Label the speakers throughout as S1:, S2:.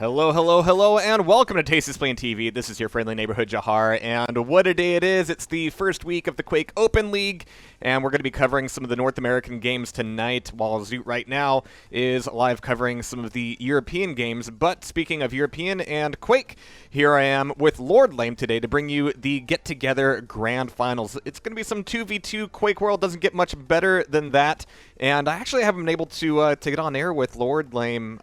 S1: Hello, hello, hello, and welcome to Tastylspeentv. This is your friendly neighborhood Jahar, and what a day it is. It's the first week of the Quake Open League, and we're going to be covering some of the North American games tonight, while Zoot right now is live covering some of the European games. But speaking of European and Quake, here I am with Lord Lame today to bring you the Get Together Grand Finals. It's going to be some 2v2. Quakeworld doesn't get much better than that, and I actually haven't been able to get on air with Lord Lame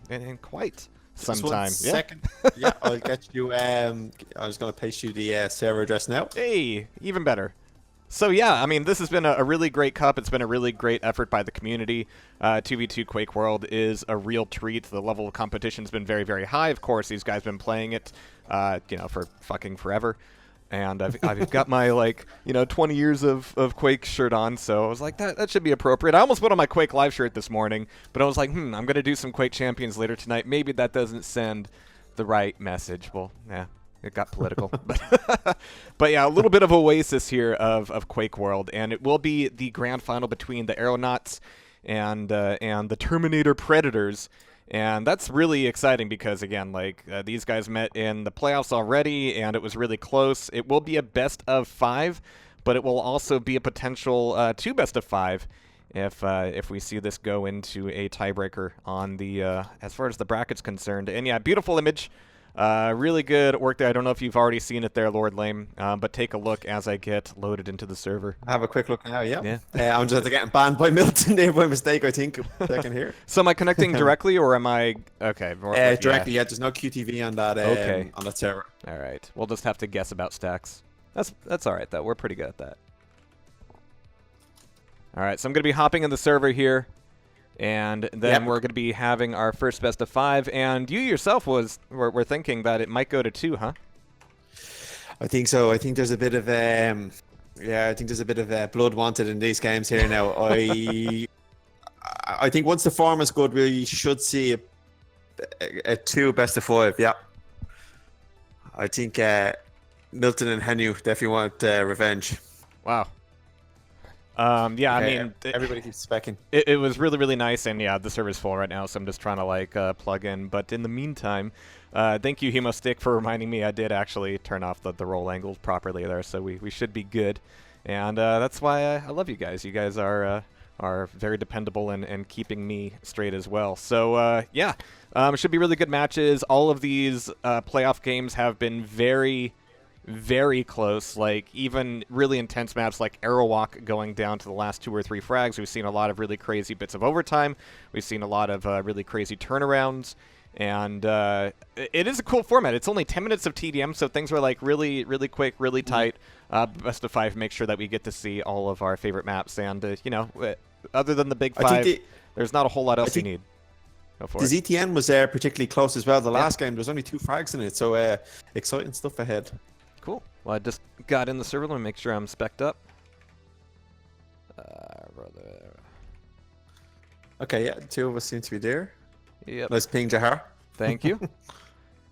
S1: in quite sometime.
S2: Second. Yeah, I'll get you. I'm just going to paste you the server address now.
S1: Hey, even better. So yeah, I mean, this has been a really great cup. It's been a really great effort by the community. 2v2 Quakeworld is a real treat. The level of competition's been very, very high. Of course, these guys have been playing it, for fucking forever. And I've got my, 20 years of Quake shirt on, so I was like, that should be appropriate. I almost put on my Quake Live shirt this morning, but I was like, I'm going to do some Quake Champions later tonight. Maybe that doesn't send the right message. Well, yeah, it got political. But yeah, a little bit of Oasis here of Quakeworld, and it will be the grand final between the Aeronauts and the Terminator Predators. And that's really exciting because, again, these guys met in the playoffs already, and it was really close. It will be a best of 5, but it will also be a potential 2 best of 5 if we see this go into a tiebreaker on the as far as the bracket's concerned. And yeah, beautiful image. Really good work there. I don't know if you've already seen it there, Lord Lame, but take a look as I get loaded into the server.
S2: I have a quick look now, yeah. I'm just getting banned by Milton there by mistake, I think. Second here.
S1: So am I connecting directly, or am I... Okay.
S2: Directly, yeah. There's no QTV on that, on that server.
S1: All right. We'll just have to guess about stacks. That's all right, though. We're pretty good at that. All right, so I'm going to be hopping in the server here. And then we're going to be having our first best of 5. And you yourself were thinking that it might go to 2, huh?
S2: I think so. I think there's a bit of blood wanted in these games here now. I think once the form is good, we should see a 2 best of 5. Yeah. I think Milton and Henu definitely want revenge.
S1: Wow. Yeah, okay, I mean...
S2: everybody keeps specking.
S1: It was really, really nice, and yeah, the server's full right now, so I'm just trying to, plug in. But in the meantime, thank you, HemoStick, for reminding me. I did actually turn off the roll angle properly there, so we should be good. And that's why I love you guys. You guys are very dependable and keeping me straight as well. So, yeah, should be really good matches. All of these playoff games have been very... very close, even really intense maps like Arawak going down to the last 2 or 3 frags. We've seen a lot of really crazy bits of overtime. We've seen a lot of really crazy turnarounds, and it is a cool format. It's only 10 minutes of TDM, so things are really, really quick, really tight. Best of 5, make sure that we get to see all of our favorite maps, and other than the big 5, there's not a whole lot else you need.
S2: The ZTN was particularly close as well. The last game, there was only 2 frags in it, so exciting stuff ahead.
S1: Cool. Well, I just got in the server. Let me make sure I'm spec'd up.
S2: Okay, yeah, 2 of us seem to be there.
S1: Yep.
S2: Nice ping, Jahar.
S1: Thank you.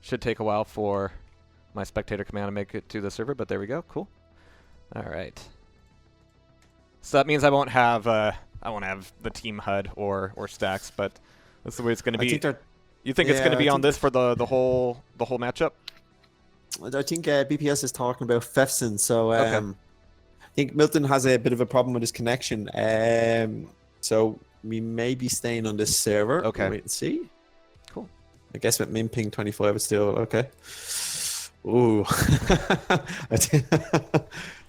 S1: Should take a while for my spectator command to make it to the server, but there we go. Cool. All right. So that means I won't have the team HUD or stacks, but that's the way it's going to be. You think it's going to be on this for the whole matchup?
S2: I think BPS is talking about Fefson, so I think Milton has a bit of a problem with his connection. So we may be staying on this server.
S1: Okay.
S2: We'll wait and see.
S1: Cool.
S2: I guess with min ping 25 is still okay. Ooh.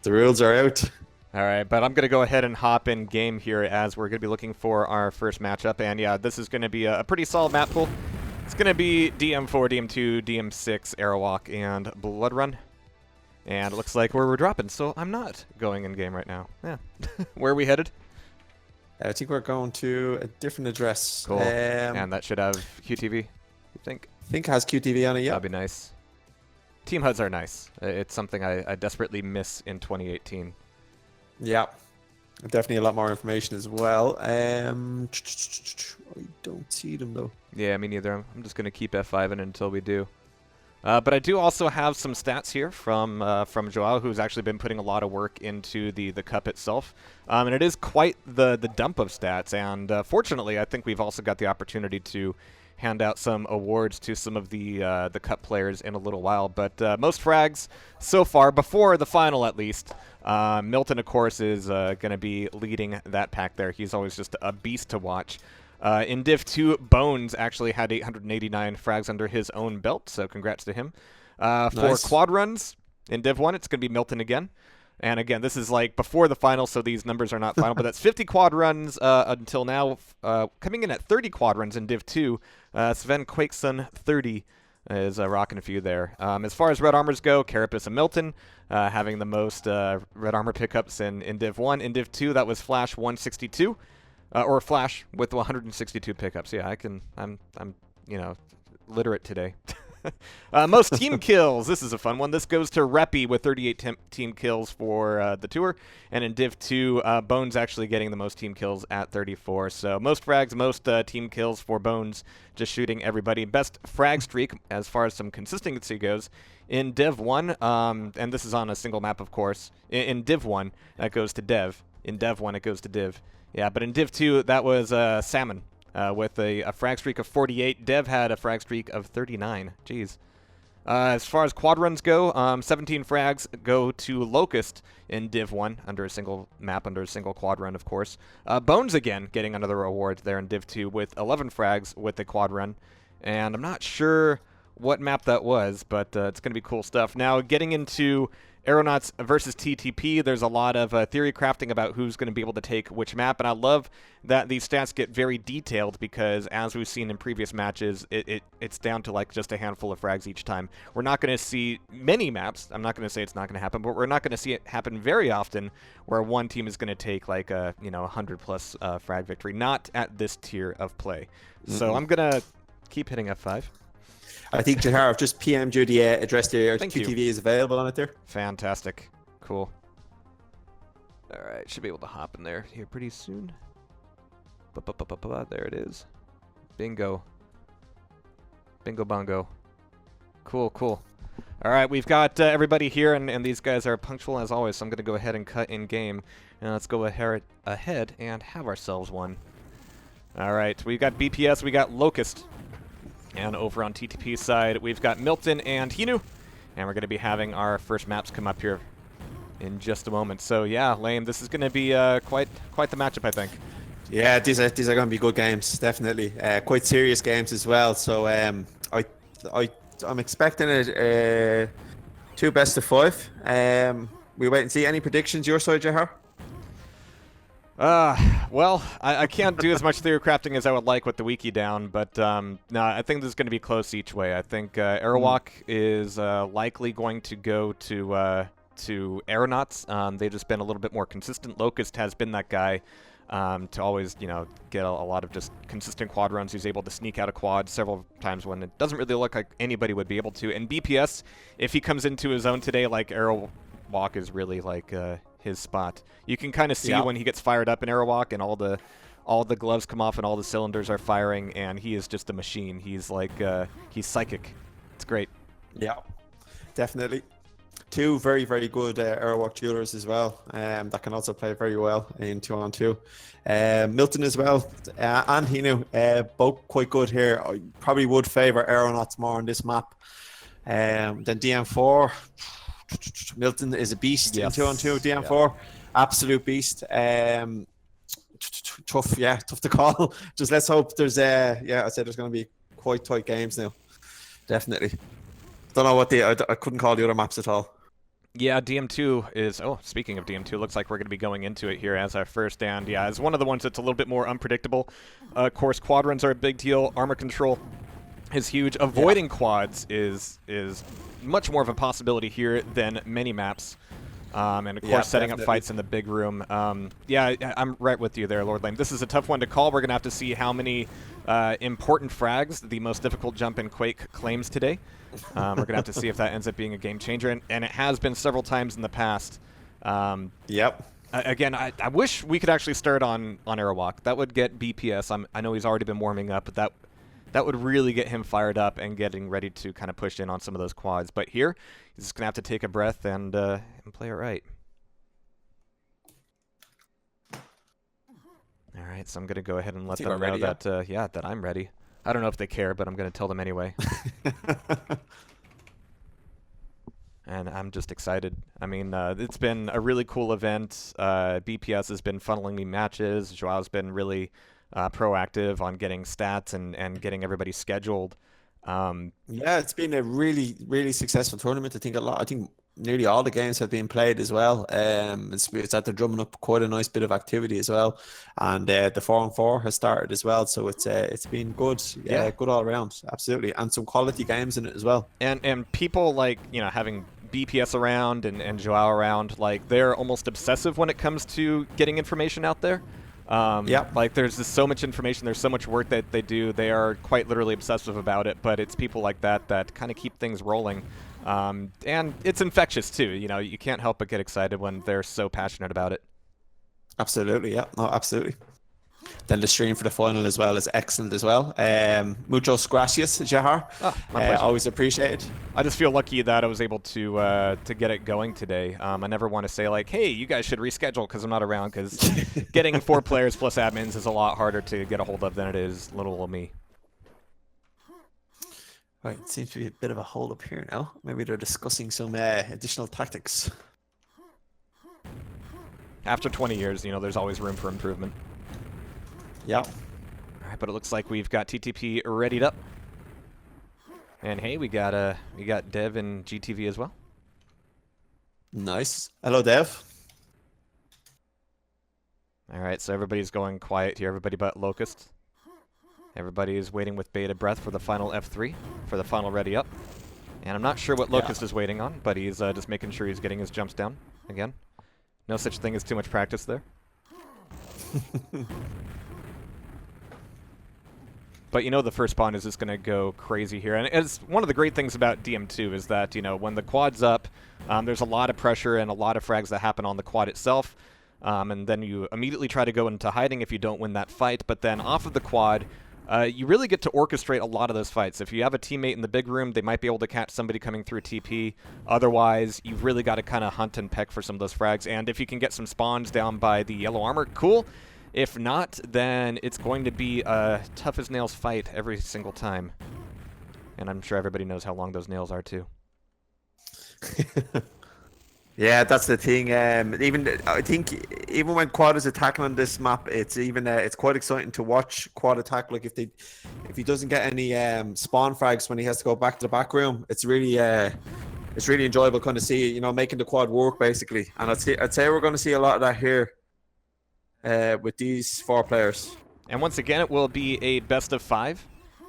S2: The rules are out.
S1: All right, but I'm going to go ahead and hop in game here as we're going to be looking for our first matchup. And yeah, this is going to be a pretty solid map pool. It's going to be DM4, DM2, DM6, Arawak, and Blood Run. And it looks like we're dropping, so I'm not going in game right now. Yeah. Where are we headed?
S2: I think we're going to a different address.
S1: Cool. And that should have QTV, you think?
S2: I think it has QTV on it, yeah.
S1: That'd be nice. Team HUDs are nice. It's something I desperately miss in 2018.
S2: Yeah. Definitely a lot more information as well. I don't see them, though.
S1: Yeah, me neither. I'm just going to keep F5 in until we do. But I do also have some stats here from Joao, who's actually been putting a lot of work into the cup itself. And it is quite the dump of stats. And fortunately, I think we've also got the opportunity to hand out some awards to some of the Cup players in a little while. But most frags so far, before the final at least. Milton, of course, is going to be leading that pack there. He's always just a beast to watch. In Div 2, Bones actually had 889 frags under his own belt, so congrats to him. For quad runs in Div 1, it's going to be Milton again. And again, this is like before the final, so these numbers are not final, but that's 50 quad runs until now. Coming in at 30 quad runs in Div 2, Sven Quakeson 30 is rocking a few there. As far as red armors go, Carapace and Milton having the most red armor pickups in Div 1. In Div 2, that was Flash 162. Or Flash with 162 pickups. Yeah, I'm literate today. Most team kills. This is a fun one. This goes to Reppy with 38 team kills for the tour. And in Div 2, Bones actually getting the most team kills at 34. So most frags, most team kills for Bones, just shooting everybody. Best frag streak as far as some consistency goes. In Div 1, and this is on a single map, of course. In Div 1, that goes to Dev. In Dev 1, it goes to Div. Yeah, but in Div 2, that was Salmon with a frag streak of 48. Dev had a frag streak of 39. Jeez. As far as quad runs go, 17 frags go to Locust in Div 1 under a single map, under a single quad run, of course. Bones again getting another award there in Div 2 with 11 frags with a quad run. And I'm not sure what map that was, but it's going to be cool stuff. Now, getting into Aeronauts versus TTP, there's a lot of theory crafting about who's going to be able to take which map, and I love that these stats get very detailed because, as we've seen in previous matches, it's down to like just a handful of frags each time. We're not going to see many maps. I'm not going to say it's not going to happen, but we're not going to see it happen very often where one team is going to take like a 100+ frag victory. Not at this tier of play. So I'm going to keep hitting F5.
S2: I think, Jahar, I've just PM'd you the address there.
S1: Thank
S2: QTV
S1: you.
S2: is available on it there.
S1: Fantastic. Cool. All right, should be able to hop in there here pretty soon. There it is. Bingo. Bingo bongo. Cool, cool. All right, we've got everybody here, and these guys are punctual as always, so I'm going to go ahead and cut in game. And let's go ahead and have ourselves one. All right, we've got BPS, we got Locust. And over on TTP side, we've got Milton and Henu. And we're going to be having our first maps come up here in just a moment. So yeah, Lane, this is going to be quite the matchup, I think. Yeah,
S2: these are going to be good games, definitely. Quite serious games as well. So I'm expecting a 2 best of 5. We wait and see. Any predictions your side, Jahar?
S1: Well, I can't do as much theory crafting as I would like with the wiki down, but no, I think this is going to be close each way. I think Arawak is likely going to go to Aeronauts. They've just been a little bit more consistent. Locust has been that guy to always, get a lot of just consistent quad runs. He's able to sneak out a quad several times when it doesn't really look like anybody would be able to. And BPS, if he comes into his own today, like Arawak is really like his spot. You can kind of see when he gets fired up in Arawak and all the gloves come off and all the cylinders are firing, and he is just a machine. He's like he's psychic. It's great.
S2: Yeah, definitely. 2 very, very good Arawak duelers as well that can also play very well in 2-on-2. Milton as well and Henu, both quite good here. I probably would favour Aeronauts more on this map than DM4. Milton is a beast in 2-on-2. DM4, absolute beast. Tough to call. Just let's hope there's I said there's going to be quite tight games now. Definitely. Don't know what I couldn't call the other maps at all.
S1: Yeah, DM2 is... Oh, speaking of DM2, looks like we're going to be going into it here as our first. And yeah, it's one of the ones that's a little bit more unpredictable. Of course, quad runs are a big deal. Armor control is huge. Avoiding quads is much more of a possibility here than many maps. And of course, setting up fights in the big room. Yeah, I'm right with you there, Lord Lane. This is a tough one to call. We're going to have to see how many important frags the most difficult jump in Quake claims today. We're going to have to see if that ends up being a game changer. And it has been several times in the past. Again, I wish we could actually start on Arawak. That would get BPS. I know he's already been warming up, but that would really get him fired up and getting ready to kind of push in on some of those quads. But here, he's just going to have to take a breath and play it right. All right, so I'm going to go ahead and let them know that, that I'm ready. I don't know if they care, but I'm going to tell them anyway. And I'm just excited. I mean, it's been a really cool event. BPS has been funneling me matches. Joao's been really proactive on getting stats and getting everybody scheduled.
S2: Yeah, it's been a really, really successful tournament. I think nearly all the games have been played as well. It's at the drumming up quite a nice bit of activity as well, and the 4-on-4 has started as well. So it's been good, good all around, absolutely, and some quality games in it as well.
S1: And people like having BPS around and Joao around, like they're almost obsessive when it comes to getting information out there. Like there's just so much information, there's so much work that they do. They are quite literally obsessive about it, but it's people like that kind of keep things rolling. And it's infectious too. You can't help but get excited when they're so passionate about it.
S2: Absolutely, yeah, no, absolutely. Then the stream for the final as well is excellent as well. Muchos gracias, Jahar.
S1: Oh, my pleasure.
S2: Always appreciated.
S1: I just feel lucky that I was able to get it going today. I never want to say like, hey, you guys should reschedule because I'm not around, because getting 4 players plus admins is a lot harder to get a hold of than it is little old me.
S2: Right, it seems to be a bit of a hold up here now. Maybe they're discussing some additional tactics.
S1: After 20 years, there's always room for improvement.
S2: Yeah.
S1: All right, but it looks like we've got TTP readied up. And hey, we got Dev and GTV as well.
S2: Nice. Hello, Dev.
S1: All right, so everybody's going quiet here. Everybody but Locust. Everybody is waiting with bated breath for the final F3, for the final ready up. And I'm not sure what Locust is waiting on, but he's just making sure he's getting his jumps down again. No such thing as too much practice there. But the first spawn is just going to go crazy here. And it's one of the great things about DM2 is that, when the quad's up, there's a lot of pressure and a lot of frags that happen on the quad itself. And then you immediately try to go into hiding if you don't win that fight. But then off of the quad, you really get to orchestrate a lot of those fights. If you have a teammate in the big room, they might be able to catch somebody coming through TP. Otherwise, you've really got to kind of hunt and peck for some of those frags. And if you can get some spawns down by the yellow armor, cool. If not, then it's going to be a tough as nails fight every single time. And I'm sure everybody knows how long those nails are too.
S2: Yeah, that's the thing. I think even when quad is attacking on this map, it's quite exciting to watch quad attack. Like if he doesn't get any spawn frags when he has to go back to the back room, it's really enjoyable kind of see, making the quad work basically. And I'd say we're going to see a lot of that here with these 4 players.
S1: And once again, it will be a best of 5.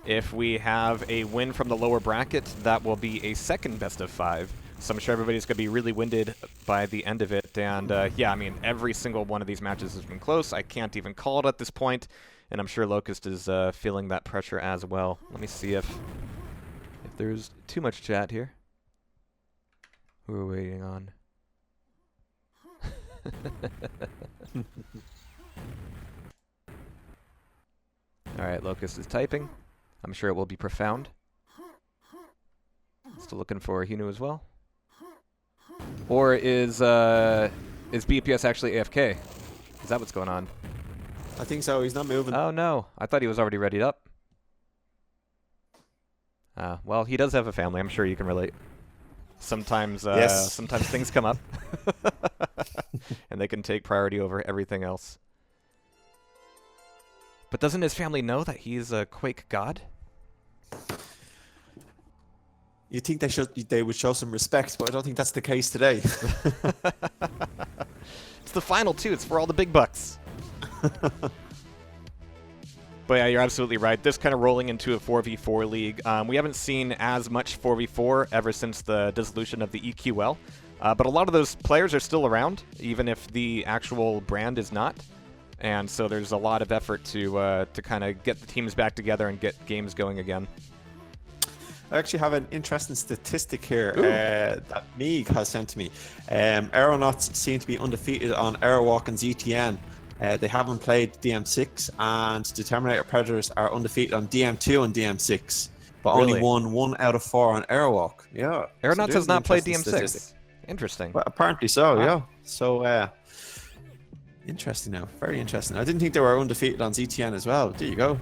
S1: If we have a win from the lower bracket, that will be a second best of 5. So I'm sure everybody's going to be really winded by the end of it. And yeah, I mean, every single one of these matches has been close. I can't even call it at this point. And I'm sure Locust is feeling that pressure as well. Let me see if there's too much chat here. Who are we waiting on? Alright, Locust is typing. I'm sure it will be profound. Still looking for Henu as well. Or is BPS actually AFK? Is that what's going on?
S2: I think so. He's not moving.
S1: Oh no, I thought he was already readied up. Well, he does have a family. I'm sure you can relate. Sometimes,
S2: yes.
S1: Sometimes things come up, and they can take priority over everything else. But doesn't his family know that he's a Quake god?
S2: You think they would show some respect, but I don't think that's the case today.
S1: It's the final too. It's for all the big bucks. But yeah, you're absolutely right. This kind of rolling into a 4v4 league. We haven't seen as much 4v4 ever since the dissolution of the EQL. But a lot of those players are still around, even if the actual brand is not. And so there's a lot of effort to kind of get the teams back together and get games going again.
S2: I actually have an interesting statistic here that Meeg has sent to me. Aeronauts seem to be undefeated on Arawak and ZTN. They haven't played DM6, and the Terminator Predators are undefeated on DM2 and DM6, but only won 1 out of 4 on Arawak. Yeah.
S1: Aeronauts has not played DM6.
S2: Statistic.
S1: Interesting.
S2: Well, apparently so, yeah. So, interesting now. Very interesting. I didn't think they were undefeated on ZTN as well. There you go.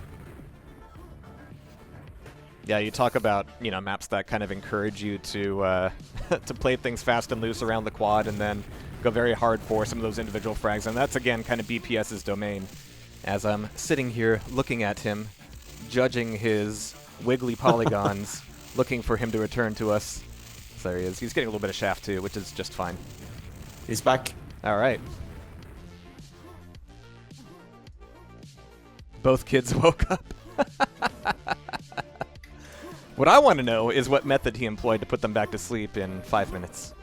S1: Yeah, you talk about, you know, maps that kind of encourage you to to play things fast and loose around the quad and then go very hard for some of those individual frags. And that's, again, kind of BPS's domain. As I'm sitting here looking at him, judging his wiggly polygons, looking for him to return to us. So there he is. He's getting a little bit of shaft, too, which is just fine.
S2: He's back.
S1: All right. Both kids woke up. What I want to know is what method he employed to put them back to sleep in 5 minutes.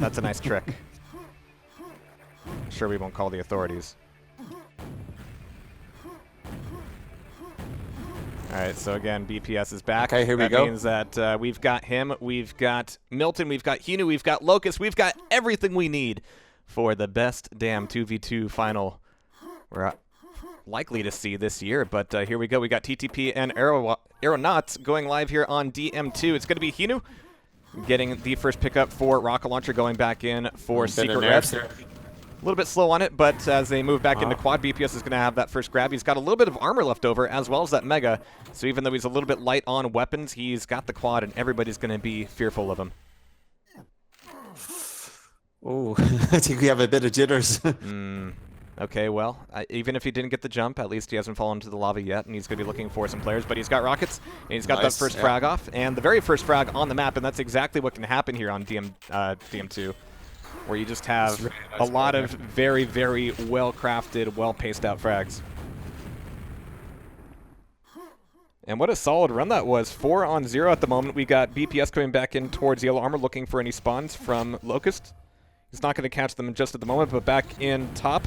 S1: That's a nice trick. Sure, we won't call the authorities. All right, so again, BPS is back.
S2: Okay, here we go.
S1: That means that we've got him, we've got Milton, we've got Henu, we've got Locust, we've got everything we need for the best damn 2v2 final we're likely to see this year. But here we go. We got TTP and Aeronauts going live here on DM2. It's going to be Henu getting the first pickup for Rocket Launcher, going back in for Secret Red. A little bit slow on it, but as they move back into quad, BPS is going to have that first grab. He's got a little bit of armor left over, as well as that Mega. So even though he's a little bit light on weapons, he's got the quad, and everybody's going to be fearful of him.
S2: Oh, I think we have a bit of jitters.
S1: Okay, well, even if he didn't get the jump, at least he hasn't fallen into the lava yet, and he's going to be looking for some players. But he's got rockets, and he's got that first frag off, and the very first frag on the map, and that's exactly what can happen here on DM2. Where you just have really nice a lot of very, very well-crafted, well-paced out frags. And what a solid run that was. 4-on-0 at the moment. We got BPS coming back in towards Yellow Armor, looking for any spawns from Locust. He's not going to catch them just at the moment, but back in top,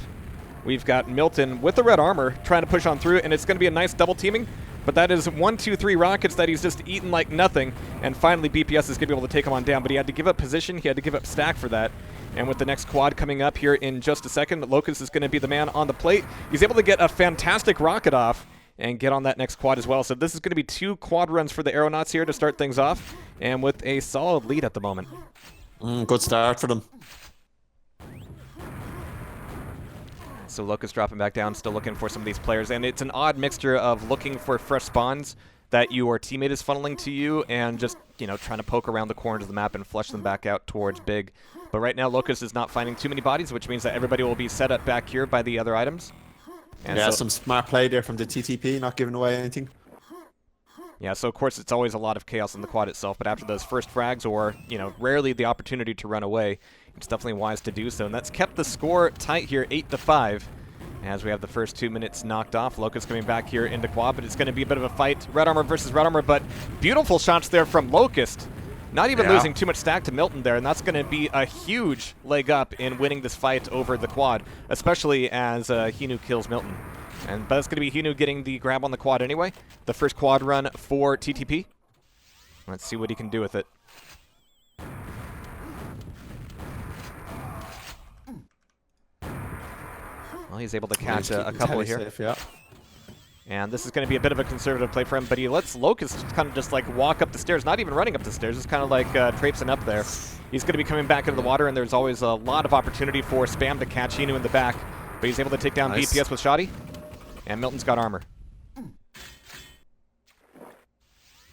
S1: we've got Milton with the red armor trying to push on through, and it's going to be a nice double teaming. But that is 1, 2, 3 rockets that he's just eaten like nothing. And finally, BPS is going to be able to take him on down, but he had to give up position. He had to give up stack for that. And with the next quad coming up here in just a second, Locust is going to be the man on the plate. He's able to get a fantastic rocket off and get on that next quad as well. So this is going to be 2 quad runs for the Aeronauts here to start things off, and with a solid lead at the moment.
S2: Good start for them.
S1: So Locust dropping back down, still looking for some of these players. And it's an odd mixture of looking for fresh spawns that your teammate is funneling to you and just, you know, trying to poke around the corners of the map and flush them back out towards big. But right now, Locust is not finding too many bodies, which means that everybody will be set up back here by the other items. And
S2: yeah,
S1: so,
S2: some smart play there from the TTP, not giving away anything.
S1: Yeah, so of course it's always a lot of chaos in the quad itself, but after those first frags, or, you know, rarely the opportunity to run away, it's definitely wise to do so. And that's kept the score tight here, 8-5. As we have the first 2 minutes knocked off. Locust coming back here into quad, but it's going to be a bit of a fight. Red armor versus red armor, but beautiful shots there from Locust. Not even losing too much stack to Milton there, and that's going to be a huge leg up in winning this fight over the quad, especially as Henu kills Milton. But it's going to be Henu getting the grab on the quad anyway. The first quad run for TTP. Let's see what he can do with it. Well, he's able to catch a couple here.
S2: Safe, yeah.
S1: And this is going to be a bit of a conservative play for him, but he lets Locust kind of just like walk up the stairs, not even running up the stairs, just kind of like traipsing up there. He's going to be coming back into the water, and there's always a lot of opportunity for Spam to catch Henu in the back, but he's able to take down BPS with Shoddy, and Milton's got armor.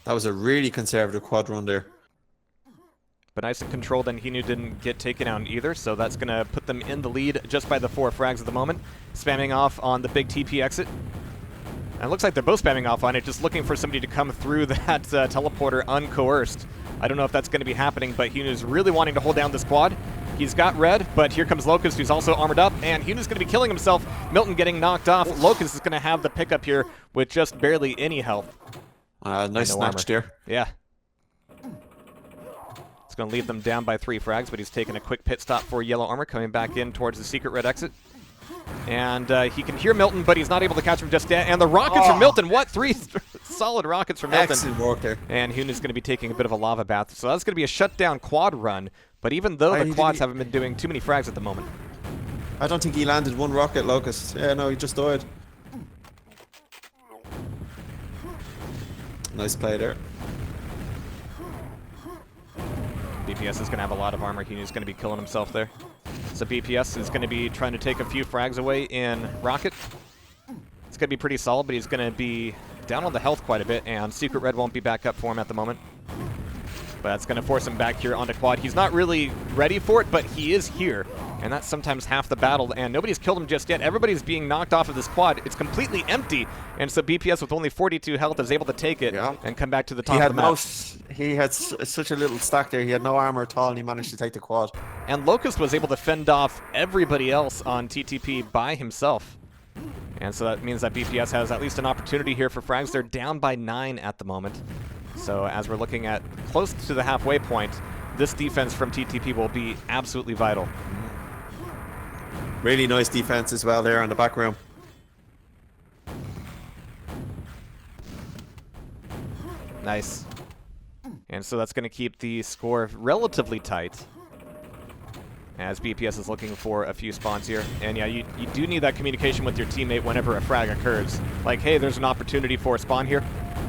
S2: That was a really conservative quad run there.
S1: But nice and controlled, and Henu didn't get taken down either, so that's going to put them in the lead just by the 4 frags at the moment. Spamming off on the big TP exit. And it looks like they're both spamming off on it, just looking for somebody to come through that teleporter uncoerced. I don't know if that's going to be happening, but Henu's really wanting to hold down this quad. He's got red, but here comes Locust, who's also armored up, and Henu's going to be killing himself. Milton getting knocked off. Locust is going to have the pickup here with just barely any health.
S2: Nice snatch there.
S1: Yeah. It's going to leave them down by 3 frags, but he's taking a quick pit stop for Yellow Armor, coming back in towards the secret red exit. And he can hear Milton, but he's not able to catch him just yet. And the rockets from Milton. What? 3 solid rockets from Milton.
S2: Excellent work there.
S1: And Henu's going to be taking a bit of a lava bath. So that's going to be a shutdown quad run. But even though the quads haven't been doing too many frags at the moment.
S2: I don't think he landed 1 rocket, Locust. Yeah, no, he just died. Nice play there.
S1: BPS is going to have a lot of armor. Henu's going to be killing himself there. So BPS is going to be trying to take a few frags away in Rocket. It's going to be pretty solid, but he's going to be down on the health quite a bit, and Secret Red won't be back up for him at the moment. But that's going to force him back here onto quad. He's not really ready for it, but he is here. And that's sometimes half the battle, and nobody's killed him just yet. Everybody's being knocked off of this quad. It's completely empty, and so BPS with only 42 health is able to take it and come back to the top of the map.
S2: He had such a little stack there. He had no armor at all, and he managed to take the quad.
S1: And Locust was able to fend off everybody else on TTP by himself. And so that means that BPS has at least an opportunity here for frags. They're down by 9 at the moment. So as we're looking at close to the halfway point, this defense from TTP will be absolutely vital.
S2: Really nice defense as well there on the back room.
S1: Nice. And so that's going to keep the score relatively tight as BPS is looking for a few spawns here. And yeah, you do need that communication with your teammate whenever a frag occurs. Like, hey, there's an opportunity for a spawn here.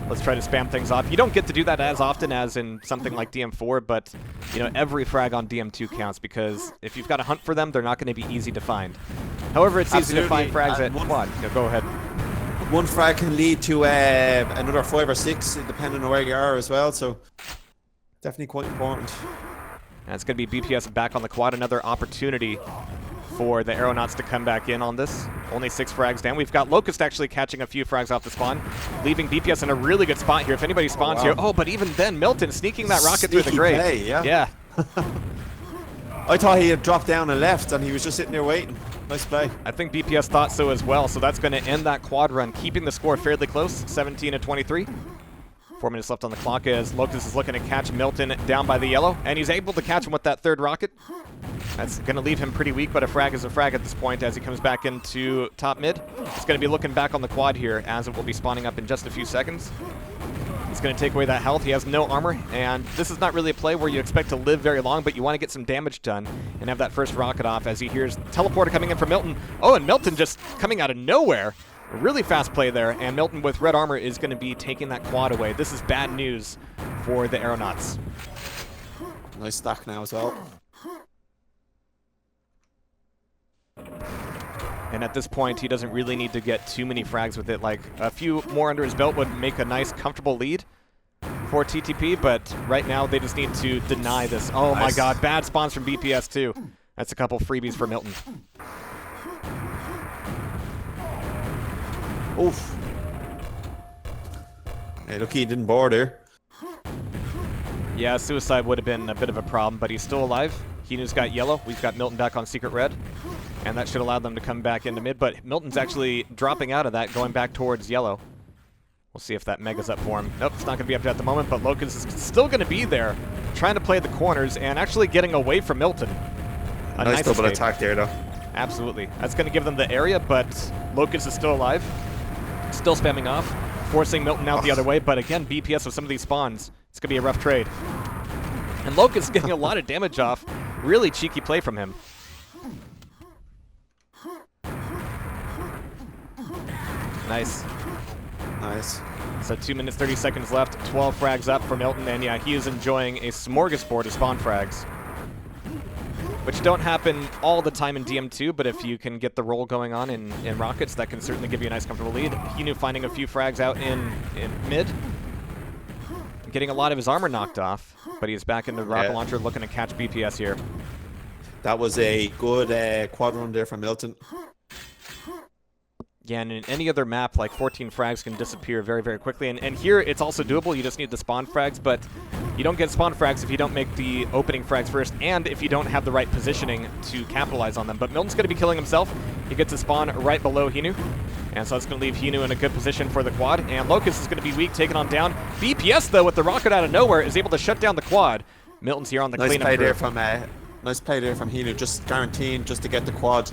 S1: Let's try to spam things off. You don't get to do that as often as in something like DM4, but you know, every frag on DM2 counts, because if you've got to hunt for them, they're not going to be easy to find. However, it's easy to find frags at quad. Go ahead.
S2: One frag can lead to another 5 or 6, depending on where you are as well, so definitely quite important.
S1: And it's going to be BPS back on the quad. Another opportunity for the Aeronauts to come back in on this. Only 6 frags down. We've got Locust actually catching a few frags off the spawn, leaving BPS in a really good spot here. If anybody spawns here, but even then, Milton sneaking that rocket through the grave.
S2: Play, yeah. I thought he had dropped down and left, and he was just sitting there waiting. Nice play.
S1: I think BPS thought so as well, so that's going to end that quad run, keeping the score fairly close, 17-23. 4 minutes left on the clock as Locust is looking to catch Milton down by the yellow, and he's able to catch him with that 3rd rocket. That's going to leave him pretty weak, but a frag is a frag at this point as he comes back into top mid. He's going to be looking back on the quad here as it will be spawning up in just a few seconds. He's going to take away that health. He has no armor, and this is not really a play where you expect to live very long, but you want to get some damage done and have that first rocket off as he hears teleporter coming in from Milton. Oh, and Milton just coming out of nowhere. A really fast play there, and Milton with red armor is going to be taking that quad away. This is bad news for the Aeronauts.
S2: Nice stack now as well.
S1: And at this point, he doesn't really need to get too many frags with it. Like, a few more under his belt would make a nice, comfortable lead for TTP, but right now they just need to deny this. Oh my god, bad spawns from BPS too. That's a couple freebies for Milton.
S2: Oof. Hey, look, he didn't board here.
S1: Yeah, suicide would have been a bit of a problem, but he's still alive. Henu's got yellow. We've got Milton back on secret red. And that should allow them to come back into mid, but Milton's actually dropping out of that, going back towards yellow. We'll see if that Mega's up for him. Nope, it's not going to be up at the moment, but Locust is still going to be there, trying to play the corners and actually getting away from Milton.
S2: A nice double attack there, though.
S1: Absolutely. That's going to give them the area, but Locust is still alive. Still spamming off, forcing Milton out the other way, but again, BPS with some of these spawns. It's going to be a rough trade. And Locust getting a lot of damage off. Really cheeky play from him. Nice.
S2: Nice.
S1: So 2 minutes, 30 seconds left. 12 frags up for Milton, and yeah, he is enjoying a smorgasbord of spawn frags. Which don't happen all the time in DM2, but if you can get the roll going on in rockets, that can certainly give you a nice, comfortable lead. Henu finding a few frags out in mid. Getting a lot of his armor knocked off, but he's back in the rocket launcher looking to catch BPS here.
S2: That was a good quad run there from Milton.
S1: Yeah, and in any other map, like 14 frags can disappear very, very quickly. And here, it's also doable. You just need the spawn frags, but you don't get spawn frags if you don't make the opening frags first, and if you don't have the right positioning to capitalize on them. But Milton's going to be killing himself. He gets a spawn right below Henu. And so that's going to leave Henu in a good position for the quad. And Locust is going to be weak, taking on down. BPS, though, with the rocket out of nowhere, is able to shut down the quad. Milton's here on the cleanup.
S2: Nice play there from Henu, just guaranteeing just to get the quad.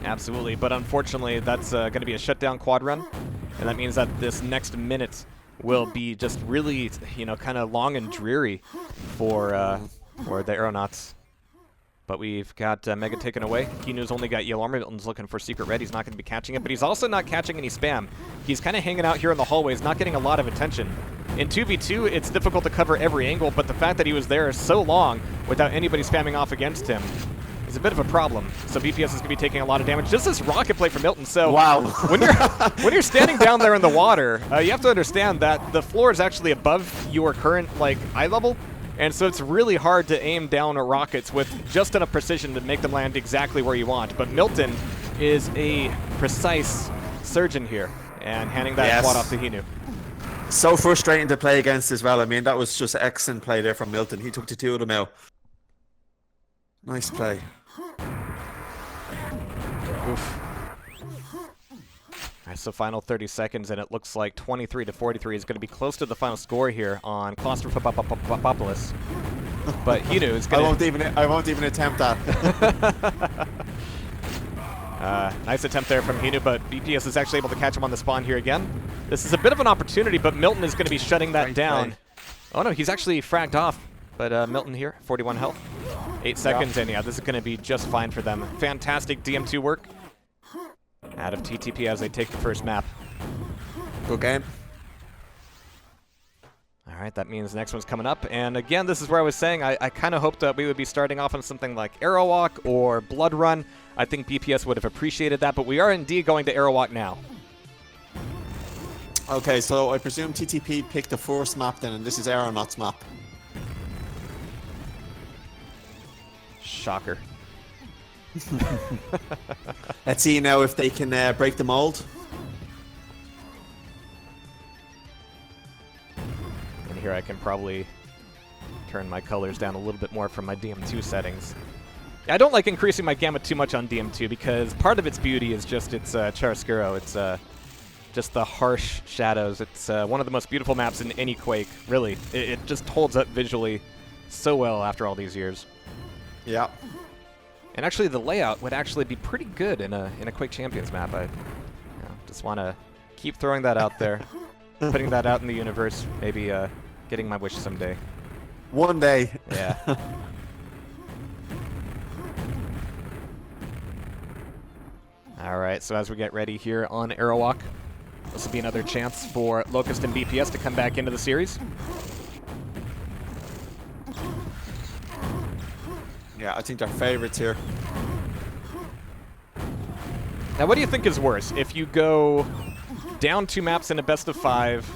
S1: Absolutely, but unfortunately, that's going to be a shutdown quad run, and that means that this next minute will be just really, you know, kind of long and dreary for the Aeronauts. But we've got Mega taken away. Henu's only got yellow armor. Milton's looking for secret red. He's not going to be catching it, but he's also not catching any spam. He's kind of hanging out here in the hallways, not getting a lot of attention. In 2v2, it's difficult to cover every angle, but the fact that he was there so long without anybody spamming off against him He's a bit of a problem. So BPS is going to be taking a lot of damage. Just this rocket play from Milton. So
S2: wow.
S1: when you're standing down there in the water, you have to understand that the floor is actually above your current eye level. And so it's really hard to aim down rockets with just enough precision to make them land exactly where you want. But Milton is a precise surgeon here and handing that quad off to Henu.
S2: So frustrating to play against as well. I mean, that was just excellent play there from Milton. He took the two of them out. Nice play.
S1: Oof. All right, so final 30 seconds, and it looks like 23 to 43 is going to be close to the final score here on Claustrophobopoulos. But Henu is going to...
S2: I won't even attempt that.
S1: Nice attempt there from Henu, but BPS is actually able to catch him on the spawn here again. This is a bit of an opportunity, but Milton is going to be shutting that down. Oh no, he's actually fragged off. But Milton here, 41 health. 8 seconds, and yeah, this is going to be just fine for them. Fantastic DM2 work out of TTP as they take the first map.
S2: Good game.
S1: All right, that means the next one's coming up. And again, this is where I was saying I kind of hoped that we would be starting off on something like Arawak or Blood Run. I think BPS would have appreciated that, but we are indeed going to Arawak now.
S2: Okay, so I presume TTP picked the first map then, and this is Aeronauts map.
S1: Shocker.
S2: Let's see now if they can break the mold.
S1: And here I can probably turn my colors down a little bit more from my DM2 settings. I don't like increasing my gamut too much on DM2 because part of its beauty is just its chiaroscuro. It's just the harsh shadows. It's one of the most beautiful maps in any Quake, really. It just holds up visually so well after all these years.
S2: Yeah.
S1: And actually, the layout would actually be pretty good in a Quake Champions map. I just want to keep throwing that out there, putting that out in the universe, maybe getting my wish someday.
S2: One day.
S1: Yeah. All right, so as we get ready here on Arawak, this will be another chance for Locust and BPS to come back into the series.
S2: Yeah, I think they're favorites here.
S1: Now, what do you think is worse? If you go down 2 maps in a best of 5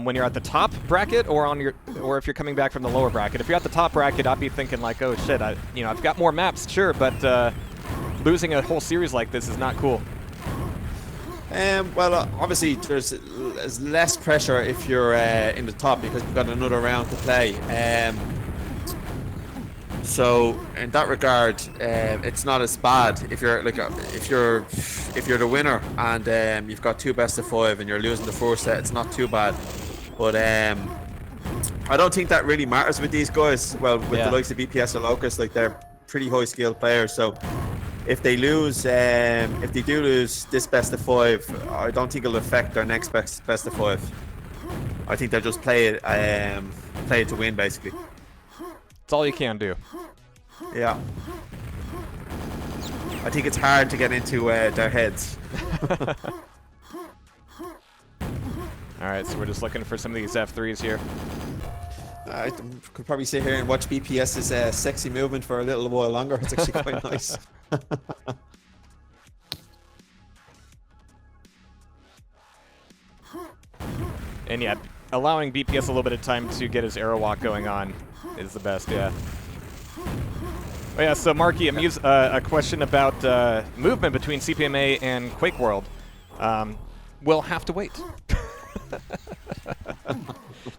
S1: when you're at the top bracket, or if you're coming back from the lower bracket? If you're at the top bracket, I'd be thinking like, oh shit, I've got more maps, sure, but losing a whole series like this is not cool.
S2: Well, obviously there's less pressure if you're in the top because you've got another round to play. So in that regard, it's not as bad if you're if you're the winner and you've got 2 best of 5 and you're losing the first set. It's not too bad, but I don't think that really matters with these guys. Well, with the likes of BPS or Locust, they're pretty high skilled players. So if they lose, if they do lose this best of 5, I don't think it'll affect their next best of 5. I think they'll just play it to win, basically.
S1: It's all you can do.
S2: Yeah. I think it's hard to get into their heads.
S1: Alright, so we're just looking for some of these F3s here.
S2: I could probably sit here and watch BPS's sexy movement for a little while longer. It's actually quite nice.
S1: And yeah, allowing BPS a little bit of time to get his Arawak going on is the best, yeah. Oh yeah, so Marky, a question about movement between CPMA and Quakeworld. We'll have to wait.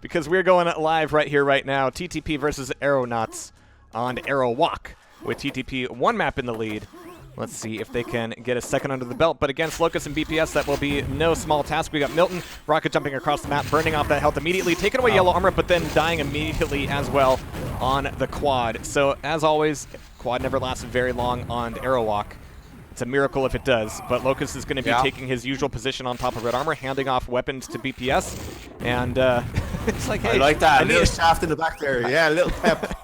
S1: Because we're going live right here, right now. TTP versus Aeronauts on Arawak, with TTP 1 map in the lead. Let's see if they can get a second under the belt. But against Locust and BPS, that will be no small task. We got Milton, rocket jumping across the map, burning off that health immediately, taking away yellow armor, but then dying immediately as well on the quad. So as always, quad never lasted very long on Arawak. It's a miracle if it does, but Locust is going to be taking his usual position on top of red armor, handing off weapons to BPS, and it's like, hey,
S2: I like that. A little shaft in the back there. Yeah, a little pep.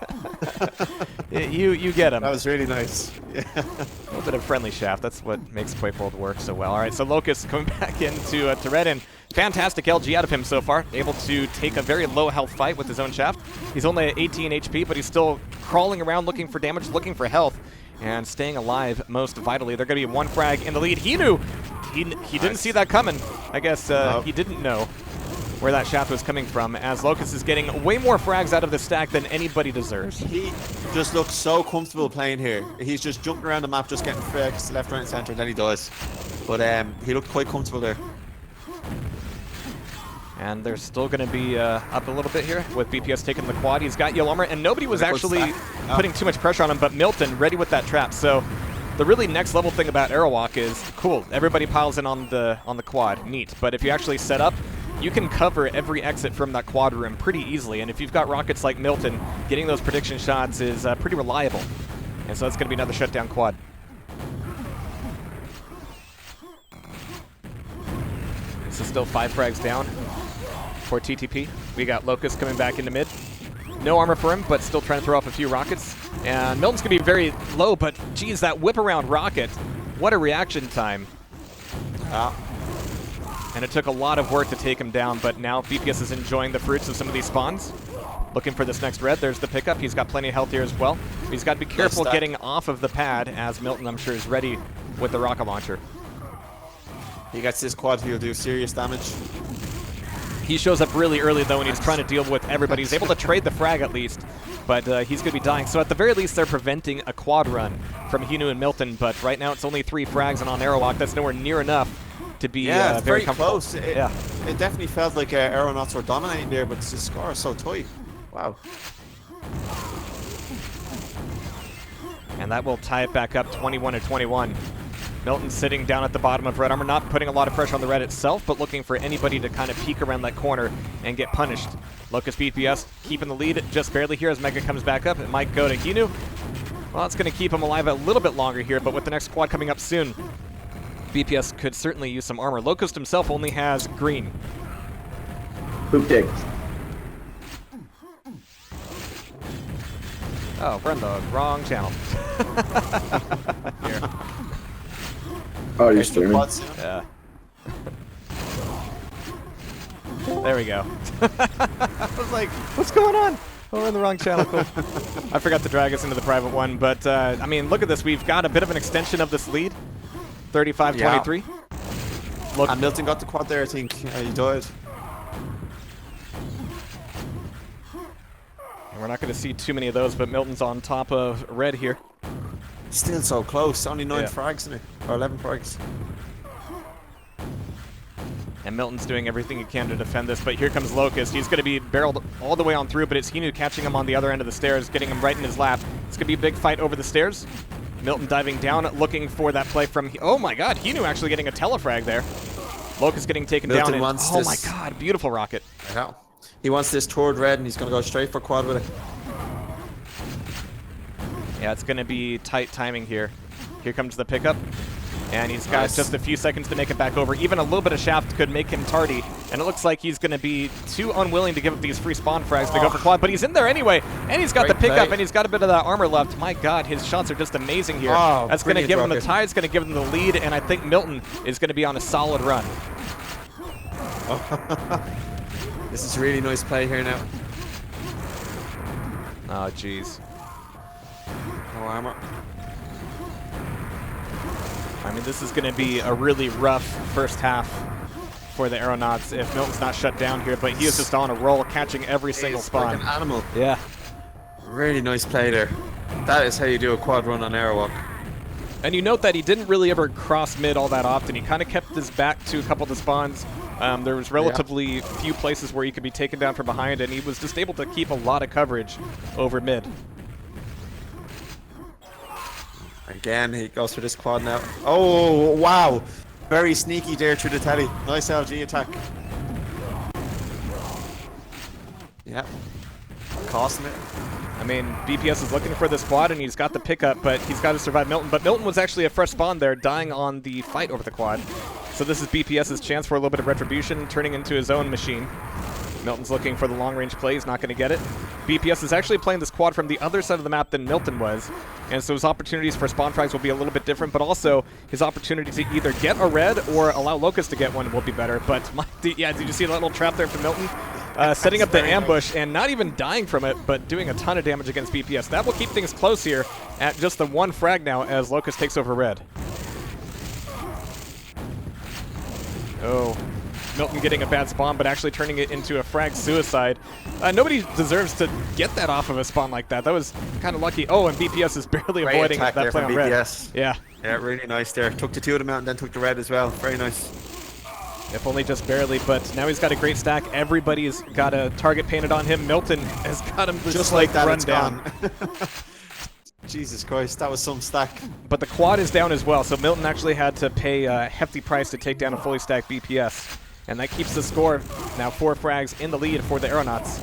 S1: You get him.
S2: That was really nice. Yeah.
S1: A little bit of friendly shaft. That's what makes Quakeworld work so well. All right, so Locust coming back into red, and fantastic LG out of him so far. Able to take a very low health fight with his own shaft. He's only at 18 HP, but he's still crawling around looking for damage, looking for health. and staying alive most vitally. They're going to be one frag in the lead. Henu, he didn't see that coming. I guess he didn't know where that shaft was coming from, as Locust is getting way more frags out of the stack than anybody deserves.
S2: He just looks so comfortable playing here. He's just jumping around the map, just getting frags left, right, and center, and then he dies. But he looked quite comfortable there.
S1: And they're still going to be up a little bit here with BPS taking the quad. He's got yellow armor, and nobody was actually putting too much pressure on him, but Milton ready with that trap. So the really next level thing about Arawak is, cool, everybody piles in on the quad, neat. But if you actually set up, you can cover every exit from that quad room pretty easily. And if you've got rockets like Milton, getting those prediction shots is pretty reliable. And so that's going to be another shutdown quad. This is still 5 frags down for TTP. We got Locust coming back into mid. No armor for him, but still trying to throw off a few rockets. And Milton's going to be very low, but geez, that whip around rocket, what a reaction time. And it took a lot of work to take him down, but now BPS is enjoying the fruits of some of these spawns. Looking for this next red. There's the pickup. He's got plenty of health here as well. He's got to be careful getting off of the pad, as Milton, I'm sure, is ready with the rocket launcher.
S2: He gets this quad, he'll do serious damage.
S1: He shows up really early, though, and he's trying to deal with everybody. He's able to trade the frag, at least, but he's going to be dying. So at the very least, they're preventing a quad run from Henu and Milton, but right now it's only 3 frags, and on Arawak, that's nowhere near enough to be very
S2: close. It definitely felt like Aeronauts were dominating there, but the score is so tight. Wow.
S1: And that will tie it back up 21-21. Milton sitting down at the bottom of red armor, not putting a lot of pressure on the red itself, but looking for anybody to kind of peek around that corner and get punished. Locust BPS keeping the lead just barely here as Mega comes back up. It might go to Henu. Well, it's going to keep him alive a little bit longer here, but with the next quad coming up soon, BPS could certainly use some armor. Locust himself only has green.
S3: Poop dick.
S1: Oh, we're in the wrong channel. Here.
S3: Oh, you're streaming?
S1: Yeah. There we go. I was like, what's going on? Oh, we're in the wrong channel. Cool. I forgot to drag us into the private one, but I mean, look at this. We've got a bit of an extension of this lead. 35-23.
S2: Look, and Milton got the quad there, I think. He died.
S1: And we're not going to see too many of those, but Milton's on top of red here.
S2: Still so close. Only 9 frags in it. Or 11 frags.
S1: And Milton's doing everything he can to defend this, but here comes Locust. He's going to be barreled all the way on through, but it's Henu catching him on the other end of the stairs, getting him right in his lap. It's going to be a big fight over the stairs. Milton diving down, looking for that play from... Oh my god, Henu actually getting a telefrag there. Locust getting taken
S2: Milton
S1: down.
S2: Wants
S1: oh
S2: this.
S1: My god, beautiful rocket.
S2: Yeah. He wants this toward red, and he's going to go straight for quad with it.
S1: Yeah, it's going to be tight timing here. Here comes the pickup. And he's got just a few seconds to make it back over. Even a little bit of shaft could make him tardy. And it looks like he's going to be too unwilling to give up these free spawn frags to go for quad. But he's in there anyway. And he's got the pickup, and he's got a bit of that armor left. My god, his shots are just amazing here. That's going to give him the tie. It's going to give him the lead. And I think Milton is going to be on a solid run.
S2: This is really nice play here now.
S1: Oh, jeez.
S2: No armor.
S1: I mean, this is going to be a really rough first half for the Aeronauts if Milton's not shut down here, but he is just on a roll, catching every single spawn.
S2: Like an animal.
S1: Yeah.
S2: Really nice play there. That is how you do a quad run on Arawak.
S1: And you note that he didn't really ever cross mid all that often. He kind of kept his back to a couple of the spawns. There was relatively few places where he could be taken down from behind, and he was just able to keep a lot of coverage over mid.
S2: Again, he goes for this quad now. Oh, wow. Very sneaky there through the telly. Nice LG attack. Yeah. Costing it.
S1: I mean, BPS is looking for this quad, and he's got the pickup, but he's got to survive Milton. But Milton was actually a fresh spawn there, dying on the fight over the quad. So this is BPS's chance for a little bit of retribution, turning into his own machine. Milton's looking for the long-range play. He's not going to get it. BPS is actually playing this quad from the other side of the map than Milton was, and so his opportunities for spawn frags will be a little bit different, but also his opportunity to either get a red or allow Locust to get one will be better. But, yeah, did you see that little trap there from Milton? setting up the
S2: Very
S1: ambush and not even dying from it, but doing a ton of damage against BPS. That will keep things close here at just the one frag now as Locust takes over red. Oh, Milton getting a bad spawn, but actually turning it into a frag suicide. Nobody deserves to get that off of a spawn like that. That was kind of lucky. Oh, and BPS is barely
S2: Great
S1: avoiding
S2: attack
S1: that
S2: there
S1: play
S2: from
S1: on red.
S2: BPS.
S1: Yeah.
S2: Yeah, really nice there. Took the two of them out and then took the red as well. Very nice.
S1: If only just barely, but now he's got a great stack. Everybody's got a target painted on him. Milton has got him
S2: Just like that,
S1: run
S2: it's
S1: down.
S2: gone. Jesus Christ, that was some stack.
S1: But the quad is down as well, so Milton actually had to pay a hefty price to take down a fully stacked BPS. And that keeps the score now 4 frags in the lead for the Aeronauts.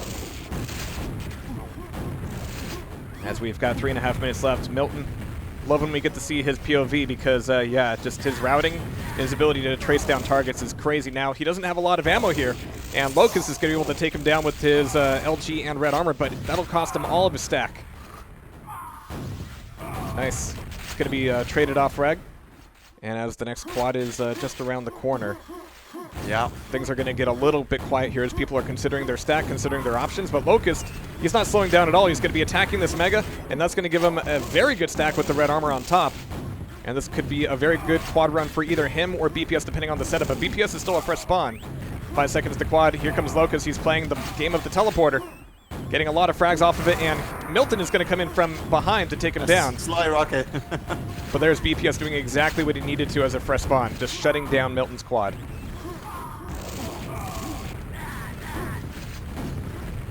S1: As we've got 3.5 minutes left, Milton, love when we get to see his POV because, yeah, just his routing, his ability to trace down targets is crazy. Now, he doesn't have a lot of ammo here, and Locust is going to be able to take him down with his LG and red armor, but that'll cost him all of his stack. Nice. It's going to be traded off frag, and as the next quad is just around the corner.
S2: Yeah.
S1: Things are going to get a little bit quiet here as people are considering their stack, considering their options. But Locust, he's not slowing down at all. He's going to be attacking this Mega, and that's going to give him a very good stack with the red armor on top. And this could be a very good quad run for either him or BPS, depending on the setup. But BPS is still a fresh spawn. 5 seconds to quad. Here comes Locust. He's playing the game of the teleporter, getting a lot of frags off of it, and Milton is going to come in from behind to take him down.
S2: Sly rocket.
S1: But there's BPS doing exactly what he needed to as a fresh spawn, just shutting down Milton's quad.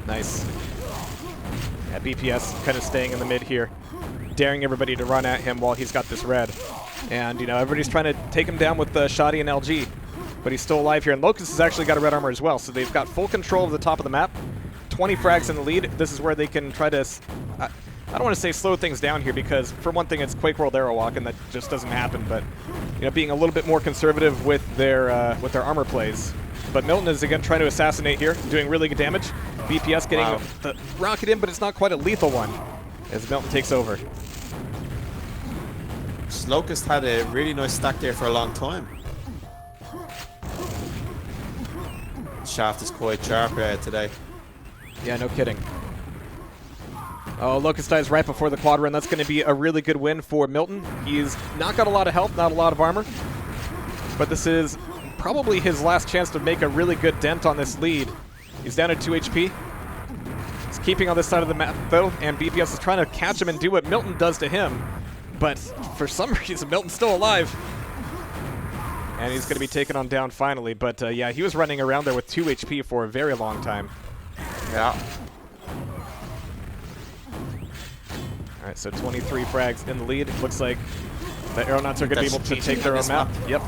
S1: Nice. Yeah, BPS kind of staying in the mid here, daring everybody to run at him while he's got this red. And, you know, everybody's trying to take him down with Shoddy and LG, but he's still alive here. And Locust has actually got a red armor as well, so they've got full control of the top of the map. 20 frags in the lead. This is where they can try to, I don't want to say slow things down here because, for one thing, it's Quakeworld Arawak, and that just doesn't happen. But, you know, being a little bit more conservative with their armor plays. But Milton is again trying to assassinate here, doing really good damage. BPS getting the rocket in, but it's not quite a lethal one as Milton takes over.
S2: Locust had a really nice stack there for a long time. Shaft is quite sharp today.
S1: Yeah, no kidding. Oh, Locust dies right before the quad run. That's going to be a really good win for Milton. He's not got a lot of health, not a lot of armor, but this is probably his last chance to make a really good dent on this lead. He's down to 2 HP. He's keeping on this side of the map, though, and BPS is trying to catch him and do what Milton does to him. But for some reason, Milton's still alive. And he's going to be taken on down finally. But, yeah, he was running around there with 2 HP for a very long time.
S2: Yeah.
S1: All right, so 23 frags in the lead. It looks like the Aeronauts are going to be able to take their own map. Yep.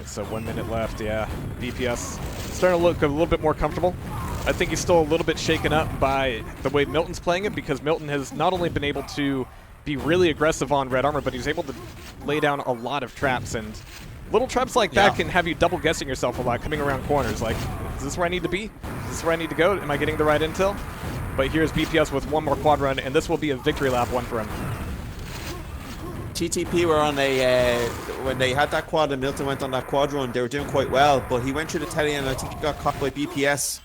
S1: So 1 minute left, yeah. BPS starting to look a little bit more comfortable. I think he's still a little bit shaken up by the way Milton's playing it because Milton has not only been able to be really aggressive on red armor, but he's able to lay down a lot of traps. And little traps like that can have you double guessing yourself a lot coming around corners. Like, is this where I need to be? Is this where I need to go? Am I getting the right intel? But here's BPS with one more quad run, and this will be a victory lap one for him.
S2: TTP were on a, when they had that quad and Milton went on that quad run, they were doing quite well, but he went through the telly and I think he got caught by BPS.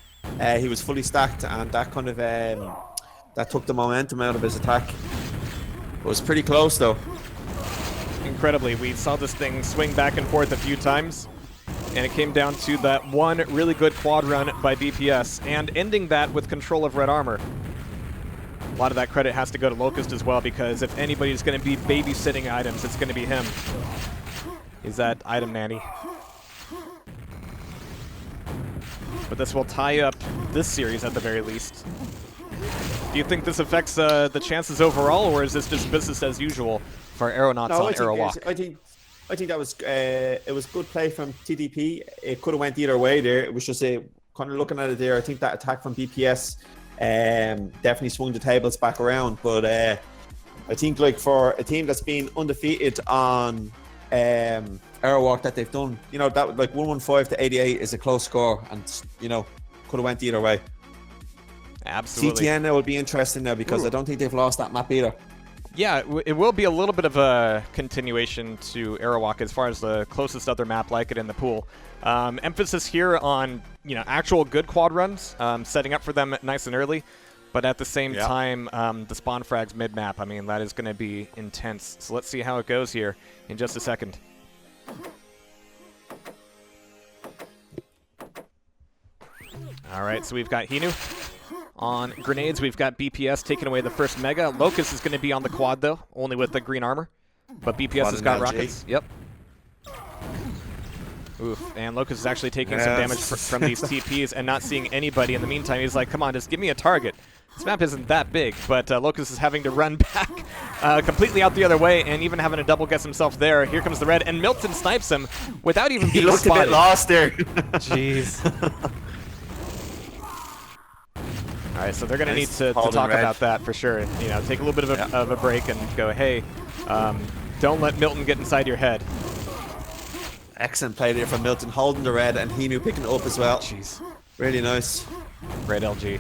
S2: He was fully stacked and that kind of, that took the momentum out of his attack. It was pretty close though.
S1: Incredibly, we saw this thing swing back and forth a few times, and it came down to that one really good quad run by BPS, and ending that with control of red armor. A lot of that credit has to go to Locust as well, because if anybody's going to be babysitting items, it's going to be him. He's that item nanny. But this will tie up this series at the very least. Do you think this affects the chances overall, or is this just business as usual for Aeronauts on Arawak?
S2: I think that was it was good play from TDP. It could have went either way there. It was just a kind of looking at it there. I think that attack from BPS definitely swung the tables back around. But I think like for a team that's been undefeated on Arawak that they've done, you know, that like 115 to 88 is a close score, and you know could have went either way.
S1: Absolutely.
S2: CTN will be interesting now because I don't think they've lost that map either.
S1: Yeah, it will be a little bit of a continuation to Arawak as far as the closest other map like it in the pool. Emphasis here on, actual good quad runs, setting up for them nice and early. But at the same time, the spawn frags mid-map, I mean, that is going to be intense. So let's see how it goes here in just a second. All right, so we've got Henu. On grenades, we've got BPS taking away the first Mega. Locust is going to be on the quad, though, only with the green armor. But BPS has got rockets. Yep. Oof, and Locust is actually taking some damage from these TPs and not seeing anybody. In the meantime, he's like, come on, just give me a target. This map isn't that big, but Locust is having to run back completely out the other way and even having to double guess himself there. Here comes the red, and Milton snipes him without even being spotted.
S2: He looked a bit lost there.
S1: Jeez. All right, so they're going to need to talk about that for sure. Take a little bit of a break and go, hey, don't let Milton get inside your head.
S2: Excellent play there from Milton, holding the red, and Henu picking it up as well.
S1: Jeez.
S2: Really nice.
S1: Red LG.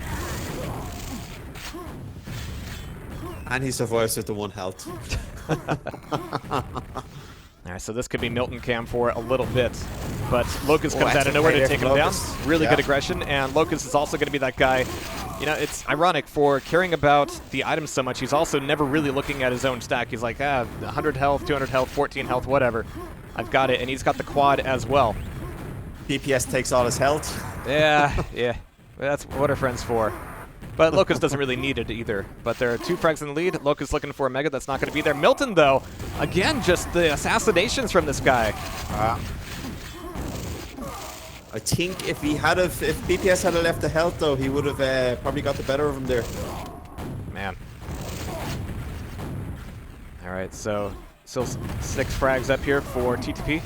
S2: And he survives with the 1 health.
S1: All right, so this could be Milton cam for a little bit. But Locust comes out of nowhere to take him down. Really good aggression, and Locust is also going to be that guy. It's ironic for caring about the items so much. He's also never really looking at his own stack. He's like, 100 health, 200 health, 14 health, whatever. I've got it, and he's got the quad as well.
S2: BPS takes all his health.
S1: Yeah. That's what our friend's for. But Locust doesn't really need it either. But there are 2 frags in the lead. Locust looking for a Mega. That's not going to be there. Milton, though, again, just the assassinations from this guy.
S2: I think if BPS had left the health, though, he would have probably got the better of him there.
S1: Man. All right, so still 6 frags up here for TTP.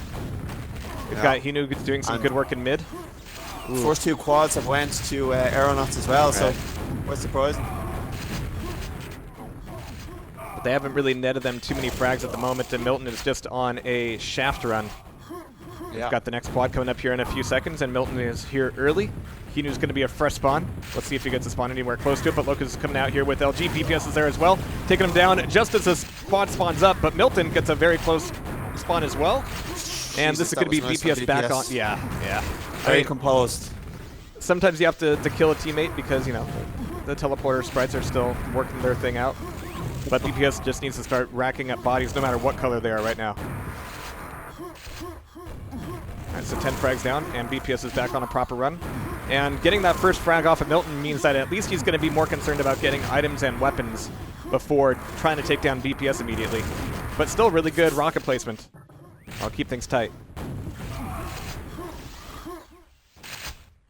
S1: We've got Henu doing some good work in mid.
S2: First 2 quads have went to Aeronauts as well, so quite surprising.
S1: But they haven't really netted them too many frags at the moment, and Milton is just on a shaft run. We've got the next quad coming up here in a few seconds, and Milton is here early. Henu's going to be a fresh spawn. Let's see if he gets a spawn anywhere close to it, but Locust is coming out here with LG. BPS is there as well, taking him down just as this quad spawns up, but Milton gets a very close spawn as well. And this is going to be BPS back on. Yeah.
S2: Very composed.
S1: Sometimes you have to kill a teammate because, the teleporter sprites are still working their thing out. But BPS just needs to start racking up bodies no matter what color they are right now. Alright, so 10 frags down, and BPS is back on a proper run. And getting that first frag off of Milton means that at least he's going to be more concerned about getting items and weapons before trying to take down BPS immediately. But still really good rocket placement. I'll keep things tight.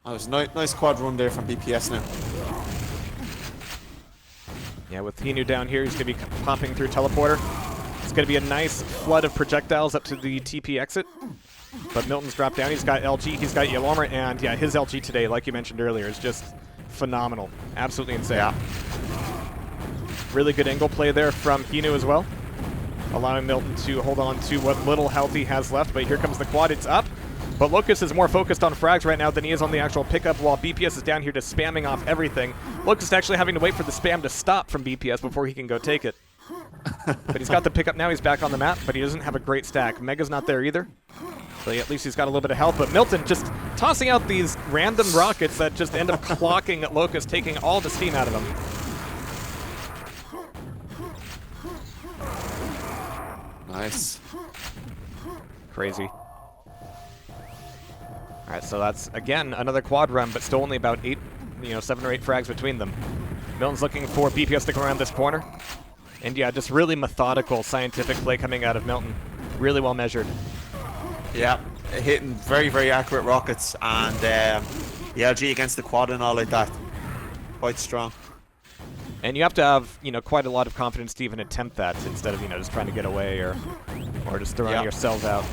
S2: That was a nice quad run there from BPS now.
S1: Yeah, with Henu down here, he's going to be popping through teleporter. It's going to be a nice flood of projectiles up to the TP exit. But Milton's dropped down. He's got LG, he's got yellow armor, and yeah, his LG today, like you mentioned earlier, is just phenomenal. Absolutely insane. Yeah. Really good angle play there from Henu as well, allowing Milton to hold on to what little health he has left. But here comes the quad. It's up. But Locust is more focused on frags right now than he is on the actual pickup, while BPS is down here just spamming off everything. Locust actually having to wait for the spam to stop from BPS before he can go take it. But he's got the pickup now. He's back on the map, but he doesn't have a great stack. Mega's not there either. So at least he's got a little bit of health. But Milton just tossing out these random rockets that just end up clocking at Locust, taking all the steam out of him.
S2: Nice.
S1: Crazy. All right, so that's, again, another quad run, but still only about 7 or 8 frags between them. Milton's looking for BPS to come around this corner. And yeah, just really methodical, scientific play coming out of Milton. Really well measured.
S2: Yeah, hitting very, very accurate rockets, and the LG against the quad and all like that. Quite strong.
S1: And you have to have, quite a lot of confidence to even attempt that instead of, just trying to get away or just throwing yourselves out.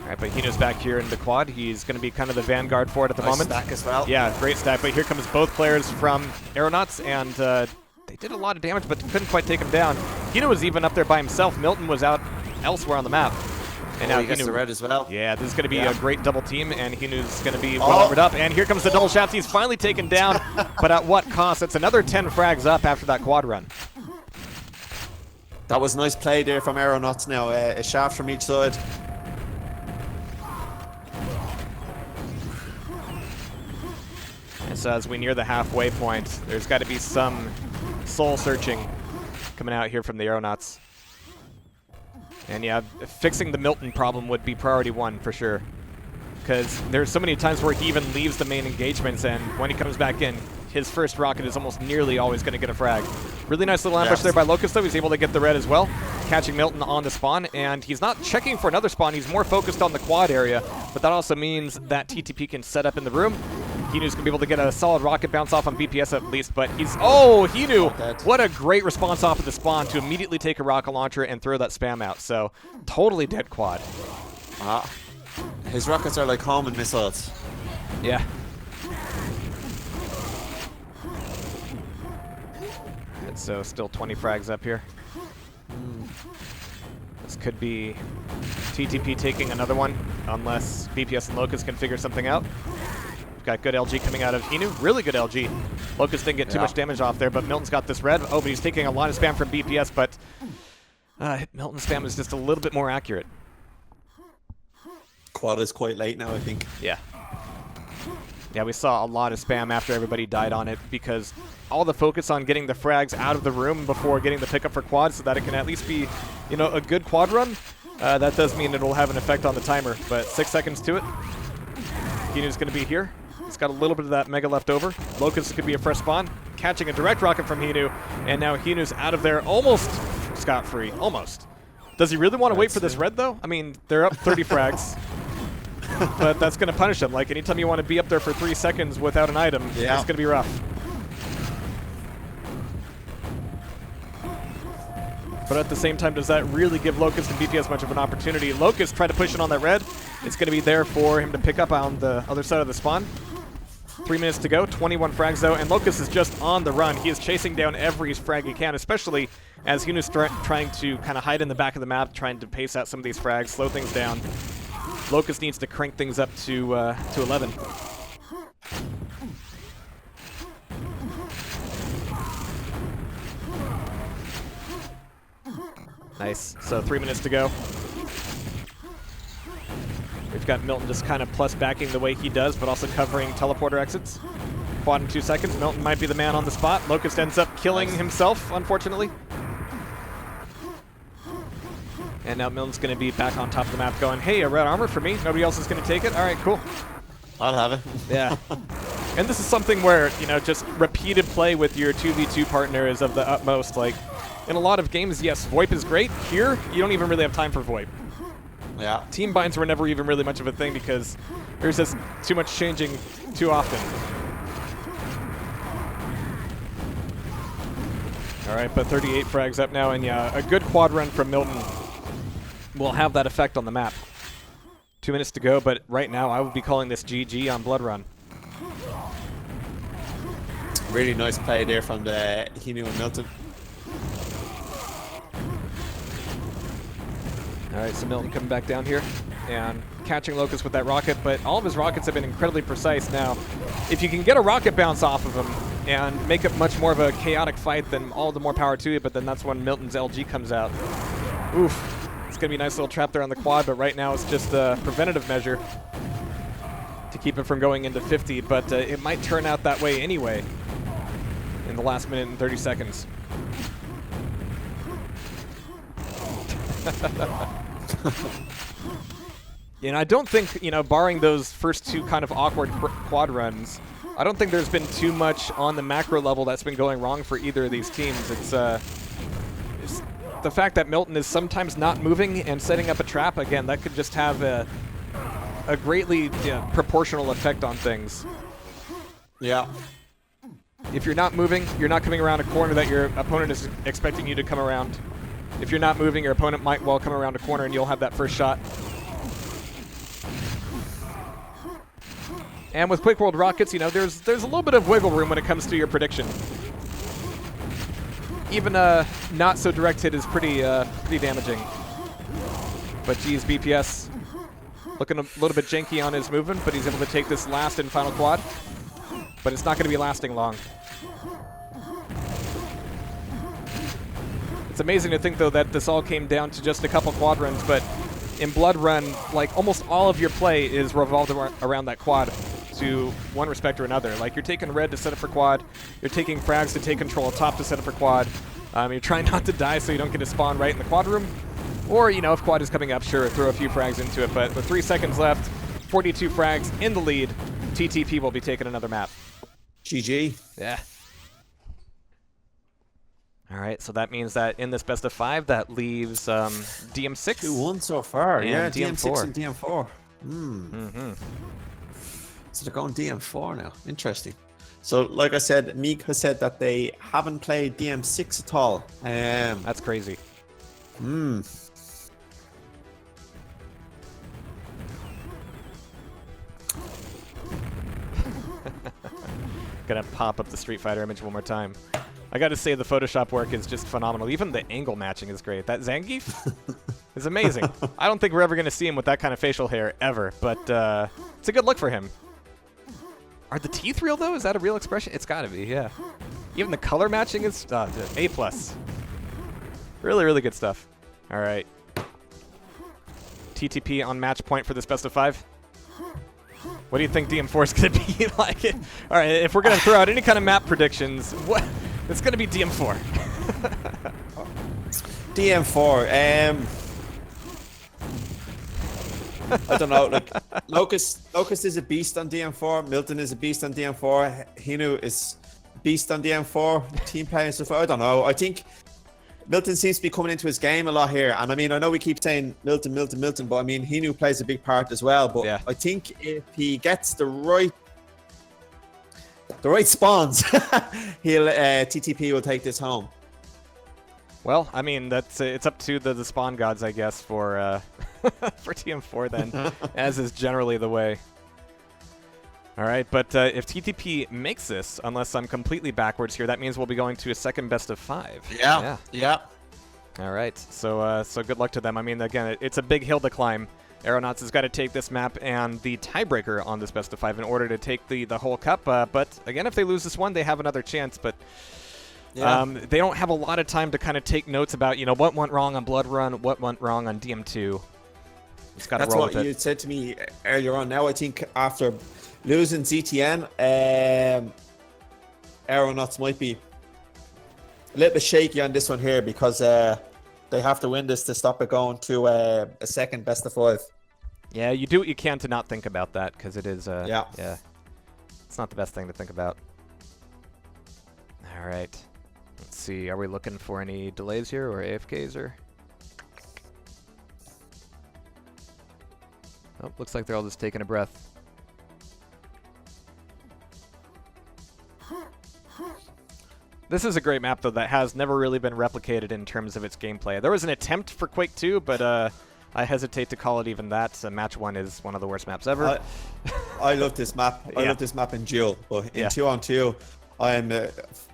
S1: All right, but Henu's back here in the quad. He's going to be kind of the vanguard for it at the moment.
S2: Stack as well.
S1: Yeah, great stack. But here comes both players from Aeronauts, and they did a lot of damage, but couldn't quite take him down. Henu was even up there by himself. Milton was out elsewhere on the map. And now
S2: he gets the red as well.
S1: Yeah, this is going to be a great double team, and Henu's going to be well armored up. And here comes the double shafts. He's finally taken down, but at what cost? It's another 10 frags up after that quad run.
S2: That was nice play there from Aeronauts now. A shaft from each side.
S1: And so as we near the halfway point, there's got to be some soul searching coming out here from the Aeronauts. And yeah, fixing the Milton problem would be priority 1 for sure. Because there's so many times where he even leaves the main engagements, and when he comes back in, his first rocket is almost nearly always going to get a frag. Really nice little ambush there by Locust, though. He's able to get the red as well, catching Milton on the spawn, and he's not checking for another spawn. He's more focused on the quad area, but that also means that TTP can set up in the room. Henu's going to be able to get a solid rocket bounce off on BPS at least, but he's... Oh, Henu! What a great response off of the spawn to immediately take a rocket launcher and throw that spam out. So, totally dead quad.
S2: His rockets are like homing missiles.
S1: Yeah. And so, still 20 frags up here. This could be TTP taking another one, unless BPS and Locust can figure something out. We've got good LG coming out of Henu. Really good LG. Locust didn't get too much damage off there, but Milton's got this red. Oh, but he's taking a lot of spam from BPS, but Milton's spam is just a little bit more accurate.
S2: Quad is quite late now, I think.
S1: Yeah. Yeah, we saw a lot of spam after everybody died on it because all the focus on getting the frags out of the room before getting the pickup for quad so that it can at least be, you know, a good quad run. That does mean it'll have an effect on the timer, but 6 seconds to it. Henu's going to be here. He's got a little bit of that mega left over. Locust could be a fresh spawn, catching a direct rocket from Henu, and now Henu's out of there almost scot-free. Almost. Does he really want to wait for this red, though? I mean, they're up 30 frags. But that's going to punish him. Like, anytime you want to be up there for 3 seconds without an item, it's going to be rough. But at the same time, does that really give Locust and BPS much of an opportunity? Locust tried to push it on that red. It's going to be there for him to pick up on the other side of the spawn. 3 minutes to go, 21 frags though, and Locust is just on the run. He is chasing down every frag he can, especially as Henu's trying to kind of hide in the back of the map, trying to pace out some of these frags, slow things down. Locust needs to crank things up to 11. Nice. So 3 minutes to go. We've got Milton just kind of plus backing the way he does, but also covering teleporter exits. Quad in 2 seconds. Milton might be the man on the spot. Locust ends up killing himself, unfortunately. And now Milton's going to be back on top of the map going, hey, a red armor for me. Nobody else is going to take it. All right, cool.
S2: I'll have it.
S1: Yeah. And this is something where, you know, just repeated play with your 2v2 partner is of the utmost. Like, in a lot of games, yes, VoIP is great. Here, you don't even really have time for VoIP.
S2: Yeah.
S1: Team binds were never even really much of a thing because there's just too much changing too often. All right, but 38 frags up now, and yeah, a good quad run from Milton will have that effect on the map. 2 minutes to go, but right now I would be calling this GG on Blood Run.
S2: Really nice play there from the Henu and Milton.
S1: All right, so Milton coming back down here and catching Locust with that rocket, but all of his rockets have been incredibly precise now. If you can get a rocket bounce off of him and make it much more of a chaotic fight, then all the more power to you, but then that's when Milton's LG comes out. Oof. It's going to be a nice little trap there on the quad, but right now it's just a preventative measure to keep it from going into 50, but it might turn out that way anyway in the last minute and 30 seconds. You know, I don't think, you know, barring those first two kind of awkward quad runs, I don't think there's been too much on the macro level that's been going wrong for either of these teams. It's the fact that Milton is sometimes not moving and setting up a trap, again, that could just have a greatly proportional effect on things.
S2: Yeah.
S1: If you're not moving, you're not coming around a corner that your opponent is expecting you to come around. If you're not moving, your opponent might well come around a corner and you'll have that first shot. And with Quakeworld rockets, you know, there's a little bit of wiggle room when it comes to your prediction. Even a not so direct hit is pretty damaging. But geez, BPS looking a little bit janky on his movement, but he's able to take this last and final quad. But it's not going to be lasting long. It's amazing to think, though, that this all came down to just a couple quad runs, but in Blood Run, like, almost all of your play is revolved around that quad to one respect or another. Like, you're taking red to set up for quad, you're taking frags to take control of top to set up for quad, you're trying not to die so you don't get a spawn right in the quad room, or, you know, if quad is coming up, sure, throw a few frags into it, but with 3 seconds left, 42 frags in the lead, TTP will be taking another map.
S2: GG.
S1: Yeah. All right, so that means that in this best of 5, that leaves DM6.
S2: 2-1 so far.
S1: And
S2: Yeah,
S1: DM4.
S2: DM6 and DM4. So they're going DM4 now. Interesting. So, like I said, Meek has said that they haven't played DM6 at all.
S1: That's crazy. Gonna pop up the Street Fighter image one more time. I gotta say, the Photoshop work is just phenomenal. Even the angle matching is great. That Zangief is amazing. I don't think we're ever gonna see him with that kind of facial hair ever, but it's a good look for him. Are the teeth real, though? Is that a real expression? It's gotta be, yeah. Even the color matching is A+. Really, really good stuff. All right. TTP on match point for this best of 5. What do you think DM4 is going to be like? All right, if we're going to throw out any kind of map predictions, what it's going to be DM4.
S2: DM4. I don't know. Like Locust is a beast on DM4. Milton is a beast on DM4. Henu is beast on DM4. Team play and stuff. I don't know. I think Milton seems to be coming into his game a lot here. And I mean, I know we keep saying Milton, but I mean, Henu plays a big part as well. But yeah. I think if he gets the right spawns, he'll TTP will take this home.
S1: Well, I mean, it's up to the spawn gods, I guess, for for TM4 then, as is generally the way. All right, but if TTP makes this, unless I'm completely backwards here, that means we'll be going to a second best of 5.
S2: Yeah.
S1: All right, so good luck to them. I mean, again, it's a big hill to climb. Aeronauts has got to take this map and the tiebreaker on this best of 5 in order to take the whole cup. But again, if they lose this one, they have another chance. But they don't have a lot of time to kind of take notes about, you know, what went wrong on Blood Run, what went wrong on DM2. Just got to roll with it.
S2: That's what you said to me earlier on. Now I think after losing ZTN, Aeronauts might be a little bit shaky on this one here because they have to win this to stop it going to a second best of 5.
S1: Yeah, you do what you can to not think about that because it is,
S2: yeah,
S1: it's not the best thing to think about. All right, let's see. Are we looking for any delays here or AFKs or? Oh, looks like they're all just taking a breath. This is a great map, though, that has never really been replicated in terms of its gameplay. There was an attempt for Quake 2, but I hesitate to call it even that. Match 1 is one of the worst maps ever.
S2: I love this map. I love this map in duel, but in 2-on-2, I am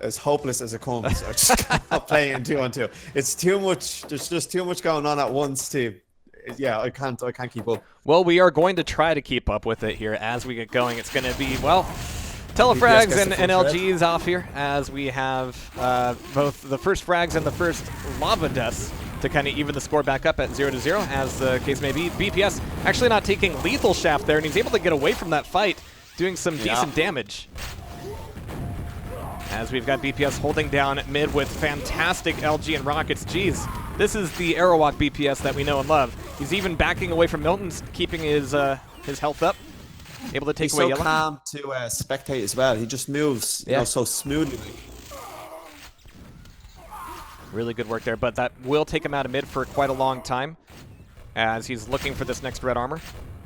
S2: as hopeless as it comes. I just cannot play in 2-on-2. It's too much. There's just too much going on at once to... Yeah, I can't keep up.
S1: Well, we are going to try to keep up with it here as we get going. It's going to be, well... Telefrags and LGs off here as we have both the first frags and the first lava deaths to kind of even the score back up at 0-0 as the case may be. BPS actually not taking lethal shaft there, and he's able to get away from that fight, doing some decent damage. As we've got BPS holding down mid with fantastic LG and rockets. Jeez, this is the Arawak BPS that we know and love. He's even backing away from Milton, keeping his health up. Able to take away yellow.
S2: He's so calm to spectate as well. He just moves you know, so smoothly.
S1: Really good work there, but that will take him out of mid for quite a long time as he's looking for this next red armor.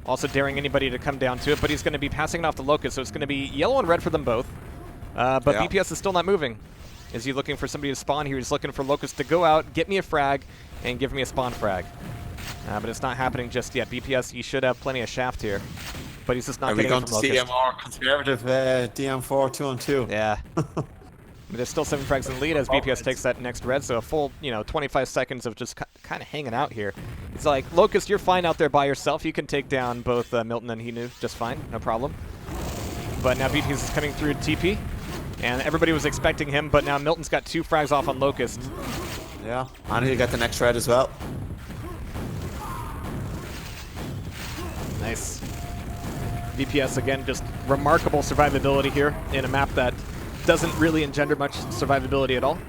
S1: Also daring anybody to come down to it, but he's going to be passing it off the locust, so it's going to be yellow and red for them both. But BPS is still not moving. Is he looking for somebody to spawn here? He's looking for locust to go out, get me a frag, and give me a spawn frag. But it's not happening just yet. BPS, he should have plenty of shaft here. But he's just not getting it from Locust. Are we going to see a more
S2: conservative DM4 2-on-2?
S1: Yeah. But there's still 7 frags in the lead as BPS takes that next red, so a full, 25 seconds of just kind of hanging out here. It's like, Locust, you're fine out there by yourself. You can take down both Milton and Henu just fine, no problem. But now BPS is coming through TP, and everybody was expecting him, but now Milton's got 2 frags off on Locust.
S2: Yeah, and he'll get the next red as well.
S1: Nice. BPS, again, just remarkable survivability here in a map that doesn't really engender much survivability at all.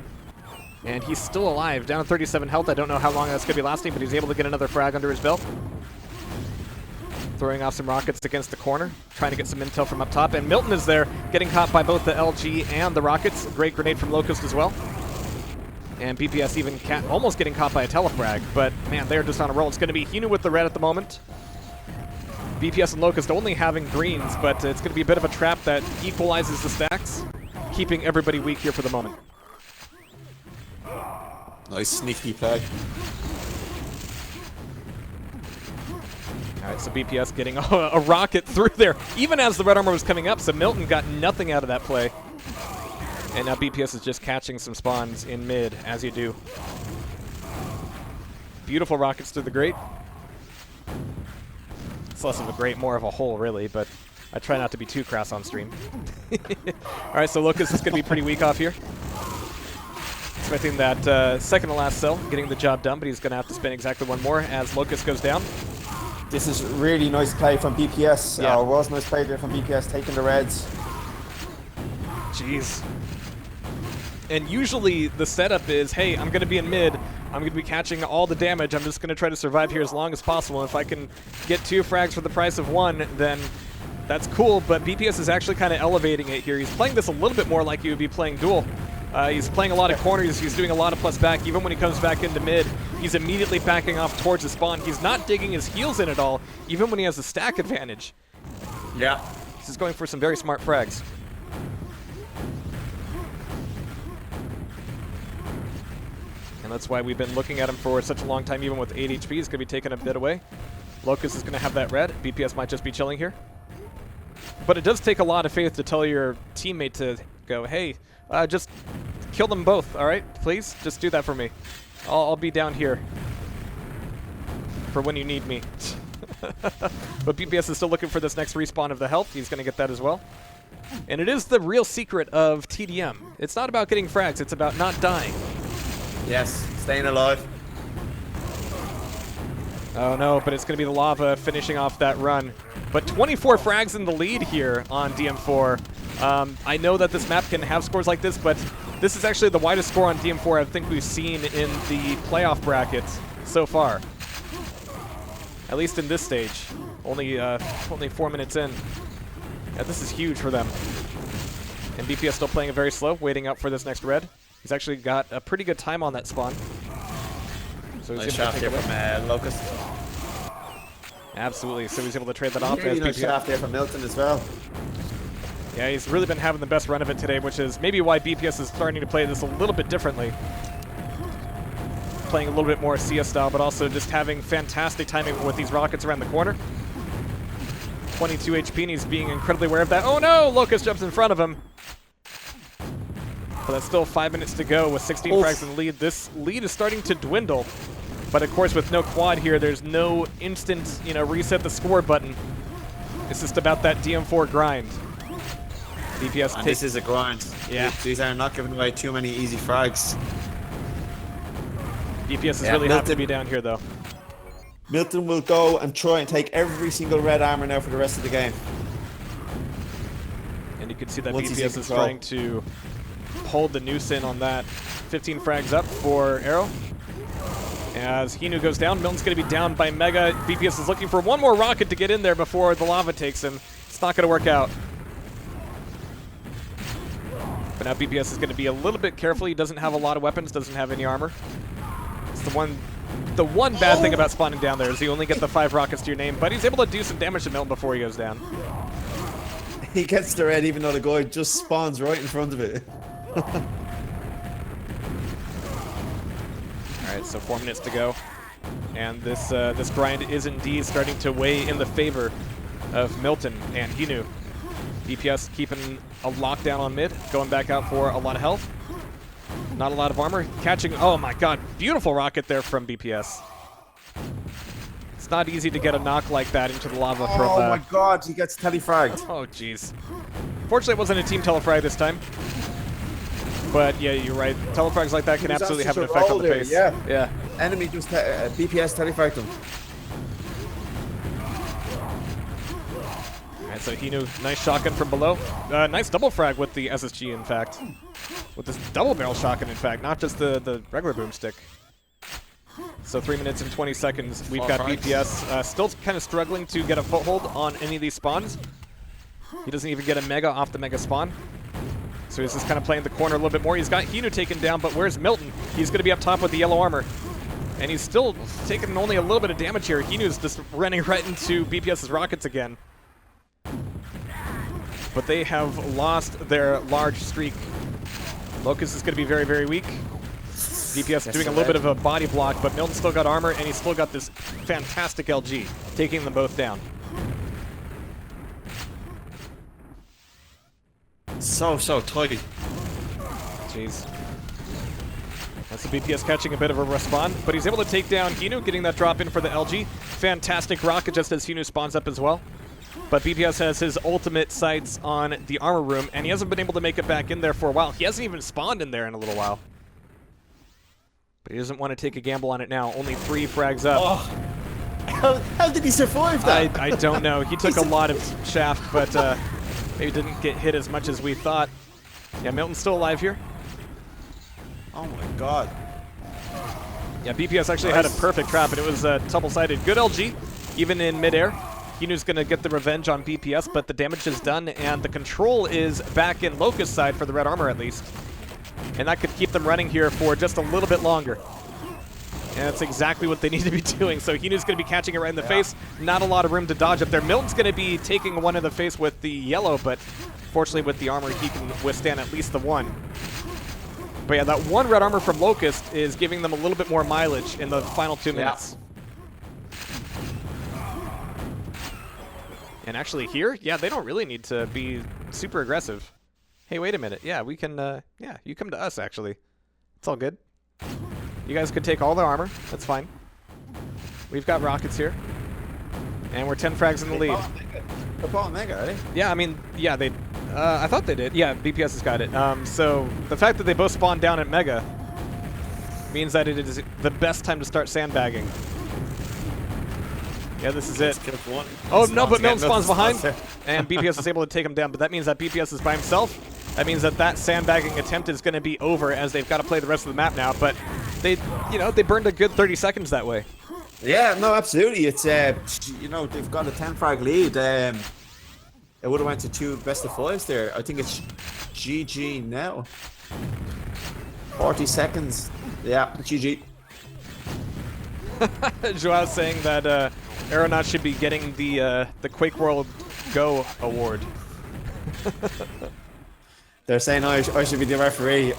S1: And he's still alive, down 37 health. I don't know how long that's going to be lasting, but he's able to get another frag under his belt. Throwing off some rockets against the corner, trying to get some intel from up top. And Milton is there, getting caught by both the LG and the rockets. Great grenade from Locust as well. And BPS even almost getting caught by a telefrag, but man, they're just on a roll. It's going to be Henu with the red at the moment. BPS and Locust only having greens, but it's going to be a bit of a trap that equalizes the stacks, keeping everybody weak here for the moment.
S2: Nice sneaky play.
S1: All right, so BPS getting a rocket through there, even as the red armor was coming up, so Milton got nothing out of that play. And now BPS is just catching some spawns in mid, as you do. Beautiful rockets through the grate. It's less of a grate, more of a hole, really, but I try not to be too crass on stream. All right, so Locust is going to be pretty weak off here. Expecting that second to last cell, getting the job done, but he's going to have to spend exactly one more as Locust goes down.
S4: This is really nice play from BPS.
S1: Yeah.
S4: Was nice play there from BPS, taking the reds.
S1: Jeez. And usually the setup is, hey, I'm going to be in mid, I'm going to be catching all the damage, I'm just going to try to survive here as long as possible. If I can get 2 frags for the price of 1, then that's cool, but BPS is actually kind of elevating it here. He's playing this a little bit more like he would be playing duel. He's playing a lot of corners, he's doing a lot of plus back. Even when he comes back into mid, he's immediately backing off towards the spawn. He's not digging his heels in at all, even when he has a stack advantage.
S2: Yeah.
S1: He's just going for some very smart frags. And that's why we've been looking at him for such a long time, even with 8 HP. He's going to be taking a bit away. Locust is going to have that red. BPS might just be chilling here. But it does take a lot of faith to tell your teammate to go, hey, just kill them both, all right? Please, just do that for me. I'll be down here for when you need me. But BPS is still looking for this next respawn of the health. He's going to get that as well. And it is the real secret of TDM. It's not about getting frags. It's about not dying.
S2: Yes, staying alive.
S1: Oh no, but it's going to be the lava finishing off that run. But 24 frags in the lead here on DM4. I know that this map can have scores like this, but this is actually the widest score on DM4 I think we've seen in the playoff brackets so far. At least in this stage. Only 4 minutes in. Yeah, this is huge for them. And BPS still playing it very slow, waiting out for this next red. He's actually got a pretty good time on that spawn. So he's
S2: Nice
S1: able to
S2: shaft
S1: take
S2: here
S1: it
S2: from Locust.
S1: Absolutely, so he's able to trade that off.
S4: Really
S1: as
S4: nice
S1: BPS.
S4: shaft there from Milton as well.
S1: Yeah, he's really been having the best run of it today, which is maybe why BPS is starting to play this a little bit differently. Playing a little bit more CS style, but also just having fantastic timing with these rockets around the corner. 22 HP, and he's being incredibly aware of that. Oh no! Locust jumps in front of him. But that's still 5 minutes to go with 16 frags in the lead. This lead is starting to dwindle. But of course, with no quad here, there's no instant, reset the score button. It's just about that DM4 grind. BPS
S2: And this is a grind.
S1: Yeah.
S2: These are not giving away too many easy frags.
S1: BPS is really happy to be down here, though.
S4: Milton will go and try and take every single red armor now for the rest of the game.
S1: And you can see that
S4: Once he's in
S1: BPS is
S4: control.
S1: trying to hold the noose in on that. 15 frags up for Arrow. As Henu goes down, Milton's going to be down by Mega. BPS is looking for one more rocket to get in there before the lava takes him. It's not going to work out. But now BPS is going to be a little bit careful. He doesn't have a lot of weapons, doesn't have any armor. It's the one bad thing about spawning down there is you only get the 5 rockets to your name, but he's able to do some damage to Milton before he goes down.
S4: He gets the red even though the guy just spawns right in front of it.
S1: Alright, so 4 minutes to go. And this grind is indeed starting to weigh in the favor of Milton and Henu. BPS keeping a lockdown on mid, going back out for a lot of health. Not a lot of armor. Catching, oh my god, beautiful rocket there from BPS. It's not easy to get a knock like that into the lava from...
S4: Oh my god, he gets telefragged.
S1: Oh jeez. Fortunately it wasn't a team telefrag this time. But yeah, you're right. Telefrags like that can
S4: He was on
S1: absolutely have
S4: such
S1: an
S4: a
S1: effect on
S4: roll
S1: the
S4: there,
S1: pace.
S4: yeah.
S1: Yeah.
S4: Enemy just BPS telefragged him.
S1: Alright, so Henu, nice shotgun from below. Nice double frag with the SSG, in fact. With this double barrel shotgun, in fact, not just the regular boomstick. So 3 minutes and 20 seconds. We've got BPS still kind of struggling to get a foothold on any of these spawns. He doesn't even get a mega off the mega spawn. So he's just kind of playing the corner a little bit more. He's got Henu taken down, but where's Milton? He's going to be up top with the yellow armor. And he's still taking only a little bit of damage here. Henu's just running right into BPS's rockets again. But they have lost their large streak. Locust is going to be very, very weak. BPS doing a little bit of a body block, but Milton still got armor, and he's still got this fantastic LG, taking them both down.
S2: So tight.
S1: Jeez. That's the BPS catching a bit of a respawn, but he's able to take down Henu, getting that drop in for the LG. Fantastic rocket just as Henu spawns up as well. But BPS has his ultimate sights on the armor room, and he hasn't been able to make it back in there for a while. He hasn't even spawned in there in a little while. But he doesn't want to take a gamble on it now. Only 3 frags up.
S4: Oh. How did he survive that?
S1: I don't know. He took a lot of shaft, but maybe didn't get hit as much as we thought. Yeah, Milton's still alive here.
S4: Oh my god.
S1: Yeah, BPS actually had a perfect trap, and it was double-sided. Good LG, even in midair. Henu's going to get the revenge on BPS, but the damage is done, and the control is back in Locust side for the red armor, at least. And that could keep them running here for just a little bit longer. And that's exactly what they need to be doing. So Henu's going to be catching it right in the face. Not a lot of room to dodge up there. Milton's going to be taking one in the face with the yellow, but fortunately with the armor, he can withstand at least the one. But yeah, that one red armor from Locust is giving them a little bit more mileage in the final 2 minutes. And actually here, yeah, they don't really need to be super aggressive. Hey, wait a minute. Yeah, we can, yeah, you come to us, actually. It's all good. You guys could take all the armor. That's fine. We've got rockets here. And we're 10 frags in the lead.
S4: They're bought mega, are they?
S1: Yeah, I mean, yeah, they, I thought they did. Yeah, BPS has got it. So the fact that they both spawned down at mega means that it is the best time to start sandbagging. Yeah, this is it. Oh, no, but Milton spawns behind, and BPS is able to take him down, but that means that BPS is by himself. That means that that sandbagging attempt is going to be over, as they've got to play the rest of the map now, but they, you know, they burned a good 30 seconds that way.
S4: Yeah, no, absolutely. It's, you know, they've got a 10 frag lead. It would have went to 2 best of 5s there. I think it's GG now. 40 seconds. Yeah, GG.
S1: Joao saying that Aeronauts should be getting the Quakeworld Go award.
S4: They're saying I should be the referee.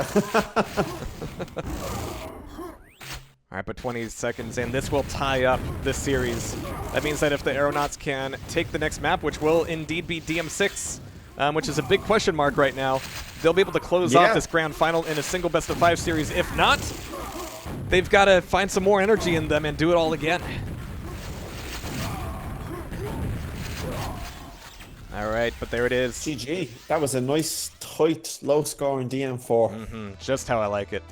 S1: All right, but 20 seconds in. This will tie up this series. That means that if the Aeronauts can take the next map, which will indeed be DM6, which is a big question mark right now, they'll be able to close off this grand final in a single best of 5 series. If not, they've got to find some more energy in them and do it all again. All right, but there it is.
S4: GG. That was a nice, tight, low-scoring DM4.
S1: Just how I like it.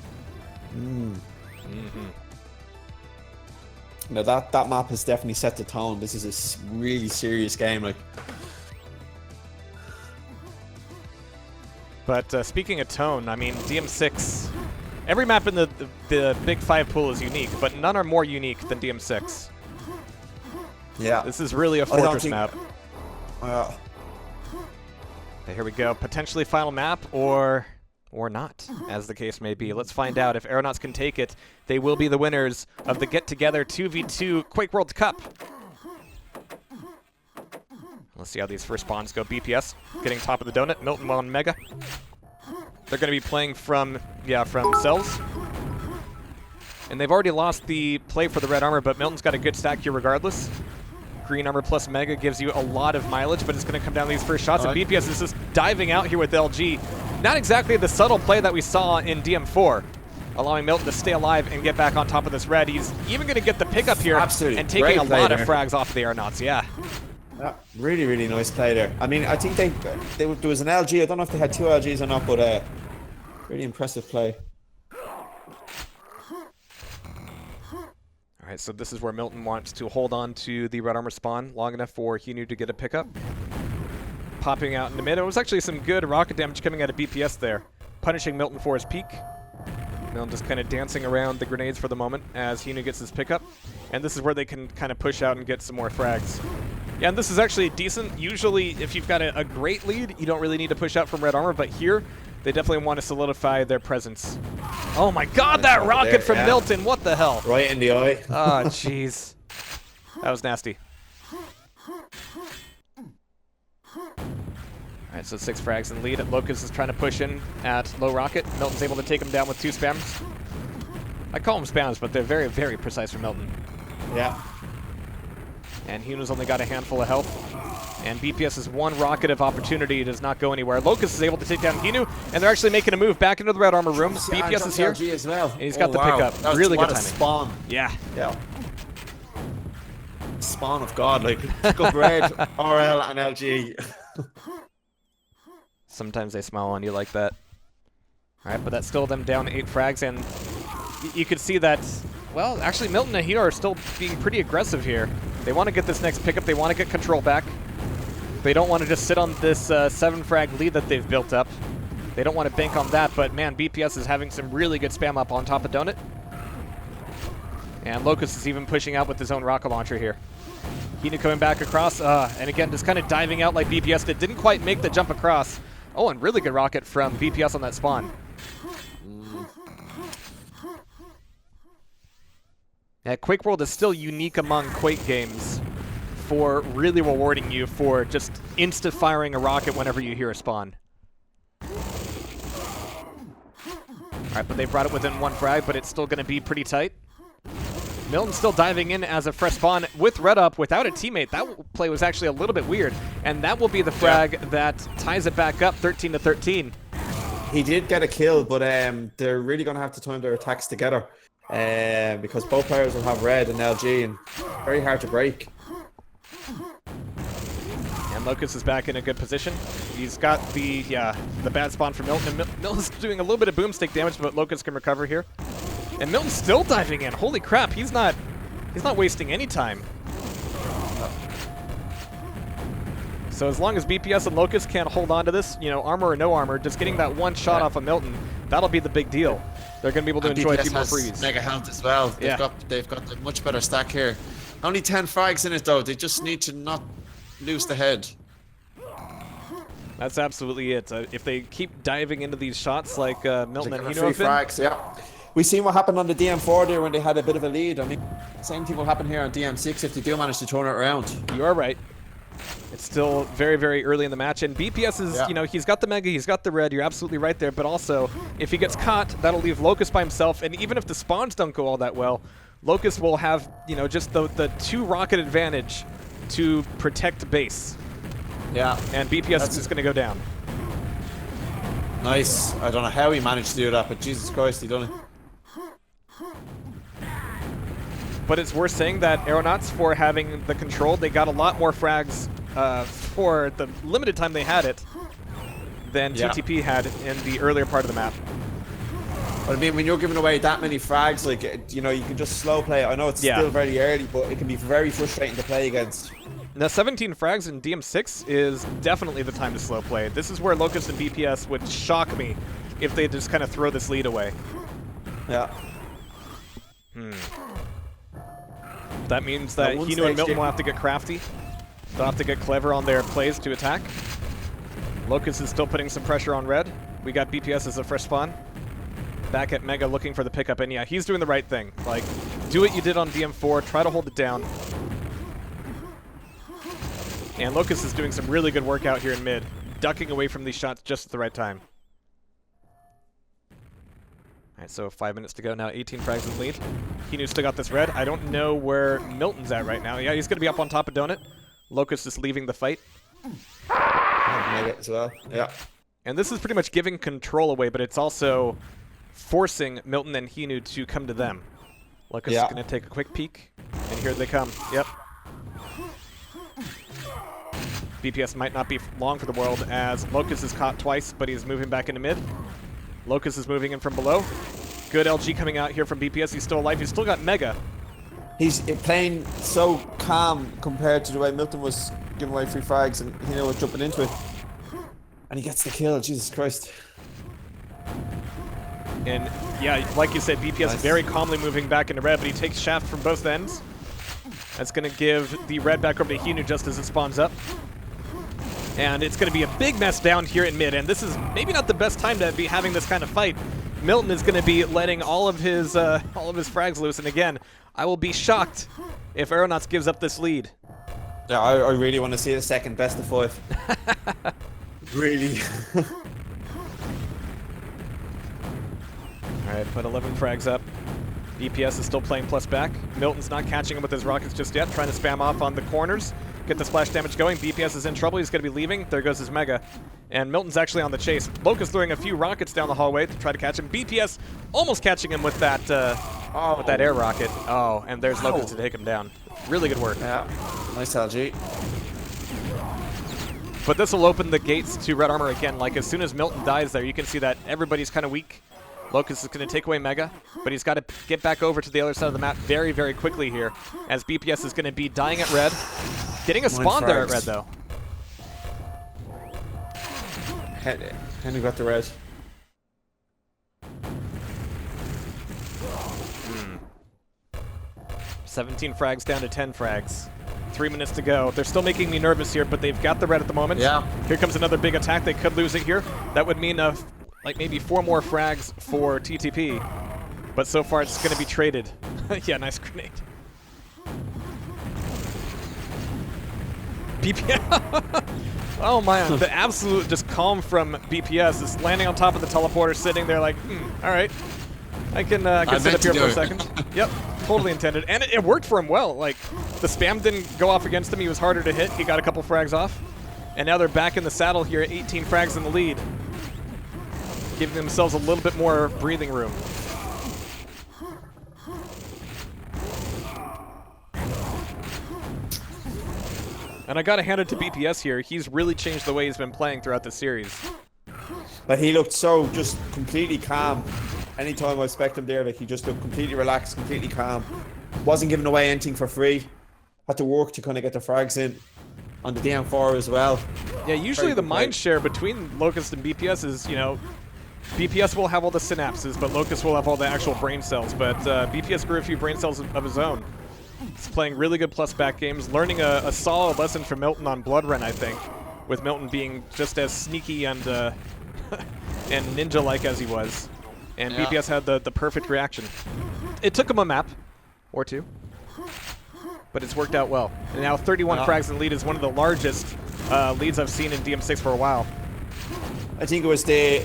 S4: Now that map has definitely set the tone. This is a really serious game. Like,
S1: but speaking of tone, I mean, DM6, every map in the Big 5 pool is unique, but none are more unique than DM6.
S4: yeah.
S1: This is really a fortress map. Okay, here we go. Potentially final map, or not, as the case may be. Let's find out. If Aeronauts can take it, they will be the winners of the Get Together 2v2 Quakeworld Cup. Let's see how these first spawns go. BPS getting top of the donut. Milton on Mega. They're going to be playing from cells. And they've already lost the play for the red armor, but Milton's got a good stack here regardless. Green armor plus Mega gives you a lot of mileage, but it's going to come down to these first shots. And BPS is just diving out here with LG. Not exactly the subtle play that we saw in DM4, allowing Milton to stay alive and get back on top of this red. He's even going to get the pickup here and taking a lot of frags off of the Aeronauts. Yeah,
S4: really, really nice play there. I mean, I think there was an LG. I don't know if they had 2 LGs or not, but Really impressive play.
S1: All right, so this is where Milton wants to hold on to the red armor spawn long enough for Henu to get a pickup. Popping out in the mid. It was actually some good rocket damage coming out of BPS there, punishing Milton for his peak. Milton just kind of dancing around the grenades for the moment as Henu gets his pickup. And this is where they can kind of push out and get some more frags. Yeah, and this is actually decent. Usually, if you've got a great lead, you don't really need to push out from red armor, but here, they definitely want to solidify their presence. Oh my god, that rocket from Milton! What the hell?
S4: Right in the eye.
S1: Oh, jeez. That was nasty. Alright, so 6 frags in the lead. Locust is trying to push in at low rocket. Milton's able to take him down with 2 spams. I call them spams, but they're very, very precise for Milton.
S4: Yeah.
S1: And Henu's only got a handful of health. And BPS's 1 rocket of opportunity does not go anywhere. Locust is able to take down Henu, and they're actually making a move back into the red armor room. BPS is here,
S4: as well.
S1: and he's got the pickup. Really good timing.
S4: Spawn.
S1: Yeah.
S4: Yeah. Spawn of God, like pick up red, RL, and LG.
S1: Sometimes they smile on you like that. Alright, but that's still them down 8 frags, and you could see that, well, actually Milton and Henu are still being pretty aggressive here. They want to get this next pickup, they want to get control back. They don't want to just sit on this 7 frag lead that they've built up. They don't want to bank on that, but man, BPS is having some really good spam up on top of Donut. And Locust is even pushing out with his own rocket launcher here. Henu coming back across, and again, just kind of diving out like BPS did. Didn't quite make the jump across. Oh, and really good rocket from BPS on that spawn. Yeah, Quakeworld is still unique among Quake games for really rewarding you for just insta-firing a rocket whenever you hear a spawn. Alright, but they brought it within 1 frag, but it's still going to be pretty tight. Milton's still diving in as a fresh spawn with red up without a teammate. That play was actually a little bit weird, and that will be the frag that ties it back up 13-13.
S4: He did get a kill, but they're really going to have to time their attacks together because both players will have red and LG, and very hard to break.
S1: And Locust is back in a good position. He's got the bad spawn for Milton. And Milton's doing a little bit of boomstick damage, but Locust can recover here. And Milton's still diving in. Holy crap, he's not wasting any time. So as long as BPS and Locust can't hold on to this, you know, armor or no armor, just getting that 1 shot off of Milton, that'll be the big deal. They're going to be able to enjoy a few more frees.
S4: Mega health as well. They've got a much better stack here. Only 10 frags in it though. They just need to not lose the head.
S1: That's absolutely it. If they keep diving into these shots like Milton and Henu have been,
S4: frags, yeah. We seen what happened on the DM4 there when they had a bit of a lead. I mean, same thing will happen here on DM6 if they do manage to turn it around.
S1: You are right. It's still very, very early in the match, and BPS is, you know, he's got the Mega, he's got the Red, you're absolutely right there, but also, if he gets caught, that'll leave Locust by himself, and even if the spawns don't go all that well, Locust will have, you know, just the 2 rocket advantage to protect base.
S4: Yeah.
S1: And BPS is going to go down.
S4: Nice. I don't know how he managed to do that, but Jesus Christ, he done it.
S1: But it's worth saying that Aeronauts, for having the control, they got a lot more frags for the limited time they had it than TTP had in the earlier part of the map.
S4: But I mean, when you're giving away that many frags, like, you know, you can just slow play. I know it's still very early, but it can be very frustrating to play against.
S1: Now, 17 frags in DM6 is definitely the time to slow play. This is where Locust and BPS would shock me if they just kind of throw this lead away.
S4: Yeah.
S1: That means that Henu and Milton will have to get crafty. They'll have to get clever on their plays to attack. Locust is still putting some pressure on Red. We got BPS as a fresh spawn. Back at Mega looking for the pickup, and yeah, he's doing the right thing. Like, do what you did on DM4, try to hold it down. And Locust is doing some really good work out here in mid, ducking away from these shots just at the right time. Alright, so 5 minutes to go now, 18 frags in the lead. Henu still got this Red. I don't know where Milton's at right now. Yeah, he's going to be up on top of Donut. Locust is leaving the fight.
S4: Mega as well. Yeah.
S1: And this is pretty much giving control away, but it's also forcing Milton and Henu to come to them. Locust is going to take a quick peek, and here they come. Yep. BPS might not be long for the world as Locust is caught twice, but he's moving back into mid. Locust is moving in from below. Good LG coming out here from BPS. He's still alive. He's still got Mega.
S4: He's playing so calm compared to the way Milton was giving away free frags and Henu was jumping into it. And he gets the kill, Jesus Christ.
S1: And yeah, like you said, BPS
S4: Nice.
S1: very calmly moving back into red, but he takes shaft from both ends. That's going to give the red back over to Henu just as it spawns up. And it's going to be a big mess down here in mid, and this is maybe not the best time to be having this kind of fight. Milton is going to be letting all of his frags loose, and again, I will be shocked if Aeronauts gives up this lead.
S4: Yeah, I really want to see the second best of 5. Really.
S1: Alright, put 11 frags up. BPS is still playing plus back. Milton's not catching him with his rockets just yet, trying to spam off on the corners. Get the splash damage going. BPS is in trouble. He's going to be leaving. There goes his Mega. And Milton's actually on the chase. Locust throwing a few rockets down the hallway to try to catch him. BPS almost catching him with that air rocket. Oh, and there's Locust to take him down. Really good work.
S4: Yeah, nice LG.
S1: But this will open the gates to red armor again. Like, as soon as Milton dies there, you can see that everybody's kind of weak. Locust is going to take away Mega, but he's got to get back over to the other side of the map very, very quickly here, as BPS is going to be dying at red. Getting a spawn there at red, though.
S4: Henu got the red.
S1: 17 frags down to 10 frags. 3 minutes to go. They're still making me nervous here, but they've got the red at the moment.
S4: Yeah.
S1: Here comes another big attack. They could lose it here. That would mean like maybe 4 more frags for TTP. But so far it's going to be traded. Yeah, nice grenade. BPS. Oh man, the absolute just calm from BPS is landing on top of the teleporter, sitting there like, all right, I can sit up here for a second. Yep, totally intended, and it worked for him well. Like, the spam didn't go off against him. He was harder to hit. He got a couple frags off, and now they're back in the saddle here, 18 frags in the lead, giving themselves a little bit more breathing room. And I gotta hand it to BPS here. He's really changed the way he's been playing throughout the series.
S4: But he looked so just completely calm. Anytime I expect him there, like, he just looked completely relaxed, completely calm. Wasn't giving away anything for free. Had to work to kind of get the frags in on the DM4 as well.
S1: Yeah, usually the mind share between Locust and BPS is, you know, BPS will have all the synapses, but Locust will have all the actual brain cells. But BPS grew a few brain cells of his own. He's playing really good plus back games, learning a solid lesson from Milton on Blood Run, I think, with Milton being just as sneaky and and ninja-like as he was. And yeah. BPS had the perfect reaction. It took him a map or two, but it's worked out well. And now 31 frags in the lead is one of the largest leads I've seen in DM6 for a while.
S4: I think it was the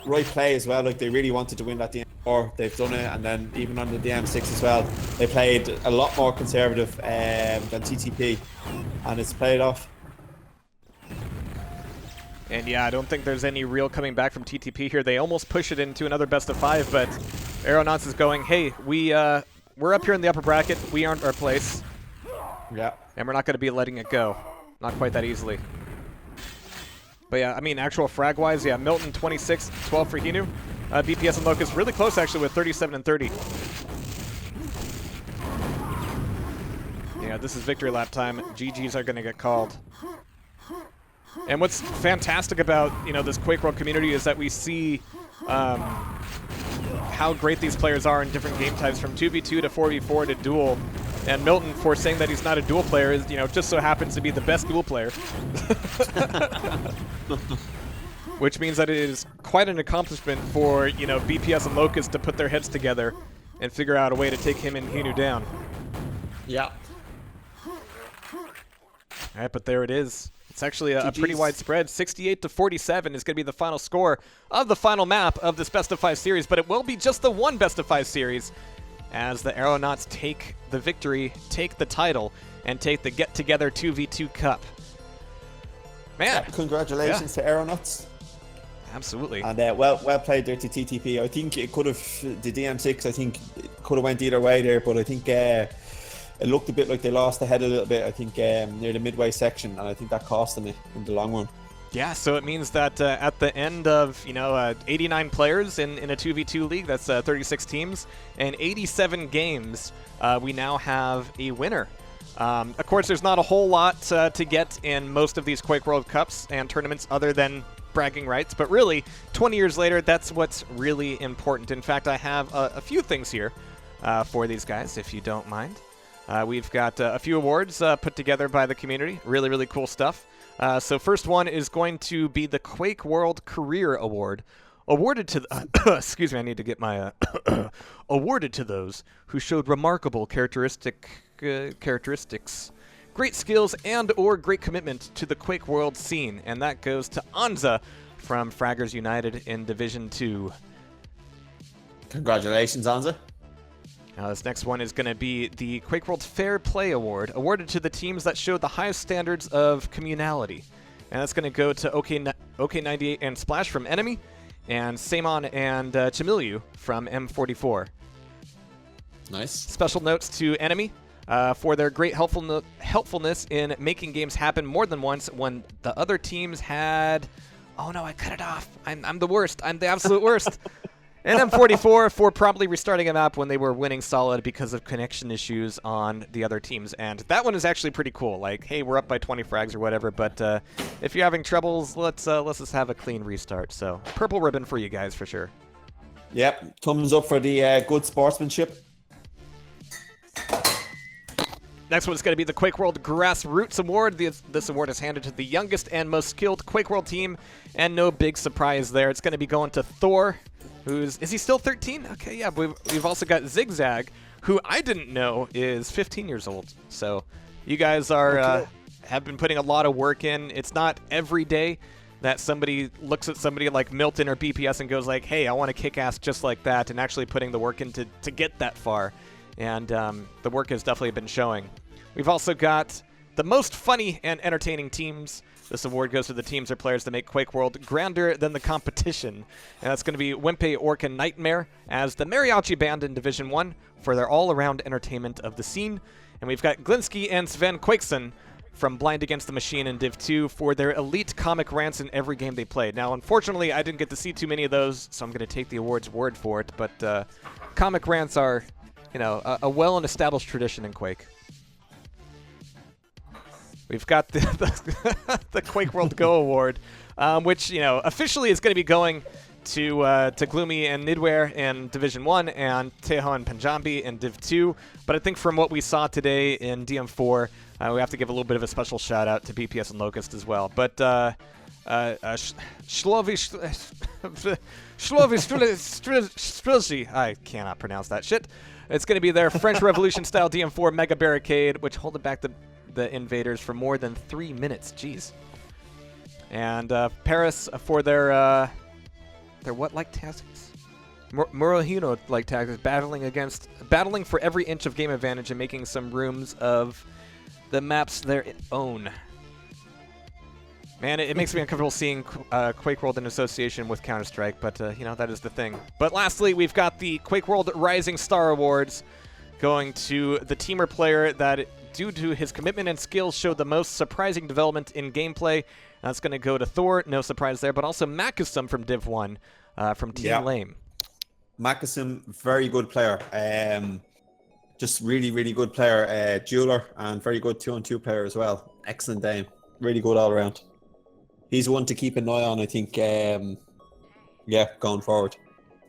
S4: right play as well. Like, they really wanted to win that DM4. They've done it, and then even on the DM6 as well, they played a lot more conservative than TTP, and it's played off.
S1: And yeah, I don't think there's any real coming back from TTP here. They almost push it into another best of 5, but Aeronauts is going, hey, we're up here in the upper bracket. We earned our place.
S4: Yeah.
S1: And we're not going to be letting it go. Not quite that easily. But yeah, I mean, actual frag-wise, yeah, Milton 26, 12 for Henu. BPS and Locust really close, actually, with 37 and 30. Yeah, this is victory lap time. GGs are going to get called. And what's fantastic about, you know, this Quakeworld community is that we see how great these players are in different game types, from 2v2 to 4v4 to duel. And Milton, for saying that he's not a duel player, is, you know, just so happens to be the best duel player. Which means that it is quite an accomplishment for, you know, BPS and Locust to put their heads together and figure out a way to take him and Henu down.
S4: Yeah.
S1: All right, but there it is. It's actually a pretty wide spread. 68 to 47 is going to be the final score of the final map of this best of 5 series, but it will be just the one best of 5 series as the Aeronauts take the victory, take the title, and take the Get Together 2v2 Cup. Man.
S4: Yeah, congratulations to Aeronauts.
S1: Absolutely.
S4: And well played there to TTP. I think it could have, the DM6, I think it could have went either way there, but I think it looked a bit like they lost the head a little bit, I think, near the midway section, and I think that cost them it in the long run.
S1: Yeah, so it means that at the end of 89 players in a 2v2 league, that's 36 teams, and 87 games, we now have a winner. Of course, there's not a whole lot to get in most of these Quakeworld Cups and tournaments other than bragging rights, but really, 20 years later, that's what's really important. In fact, I have a few things here for these guys, if you don't mind. We've got a few awards put together by the community. Really, really cool stuff. So first one is going to be the Quakeworld Career Award, awarded to excuse me, I need to get my awarded to those who showed remarkable characteristics, great skills, and or great commitment to the Quakeworld scene, and that goes to Anza from Fraggers United in Division 2.
S4: Congratulations, Anza.
S1: This next one is going to be the Quakeworld Fair Play Award, awarded to the teams that showed the highest standards of communality. And that's going to go to OK98 and Splash from Enemy, and Samon and Chamilyu from M44.
S4: Nice.
S1: Special notes to Enemy for their great helpfulness in making games happen more than once when the other teams had... Oh no, I cut it off. I'm the worst. I'm the absolute worst. And M44 for promptly restarting a map when they were winning solid because of connection issues on the other teams. And that one is actually pretty cool. Like, hey, we're up by 20 frags or whatever, but if you're having troubles, let's just have a clean restart. So, purple ribbon for you guys for sure.
S4: Yep, thumbs up for the good sportsmanship.
S1: Next one is going to be the Quakeworld Grassroots Award. This award is handed to the youngest and most skilled Quakeworld team, and no big surprise there. It's going to be going to Thor. Is he still 13? Okay, yeah. We've also got Zigzag, who I didn't know is 15 years old. So you guys are have been putting a lot of work in. It's not every day that somebody looks at somebody like Milton or BPS and goes like, hey, I want to kick ass just like that, and actually putting the work in to get that far. And the work has definitely been showing. We've also got the most funny and entertaining teams. This award goes to the teams or players that make Quakeworld grander than the competition. And that's going to be Wimpe Orca Nightmare as the Mariachi Band in Division 1 for their all-around entertainment of the scene. And we've got Glinsky and Sven Quakeson from Blind Against the Machine in Div 2 for their elite comic rants in every game they played. Now, unfortunately, I didn't get to see too many of those, so I'm going to take the award's word for it. But comic rants are, a well-established tradition in Quake. We've got the Quakeworld Go Award, which officially is going to be going to Gloomy and Nidware in Division 1 and Teho and Panjambi in Div 2. But I think from what we saw today in DM4, we have to give a little bit of a special shout out to BPS and Locust as well. But Shlovi I cannot pronounce that shit. It's going to be their French Revolution style DM4 Mega Barricade, which holding back the invaders for more than 3 minutes. Jeez. And Paris for their what like tactics? Milton like tactics, battling for every inch of game advantage and making some rooms of the maps their own. Man, it makes me uncomfortable seeing Quakeworld in association with Counter-Strike, but that is the thing. But lastly, we've got the Quakeworld Rising Star Awards going to the team or player that, due to his commitment and skills, showed the most surprising development in gameplay. That's going to go to Thor, no surprise there, but also Makasum from Div 1 from Team Lame.
S4: Makasum, very good player. Just really, really good player. Jeweler, and very good 2-on-2 player as well. Excellent aim. Really good all around. He's one to keep an eye on, I think, going forward.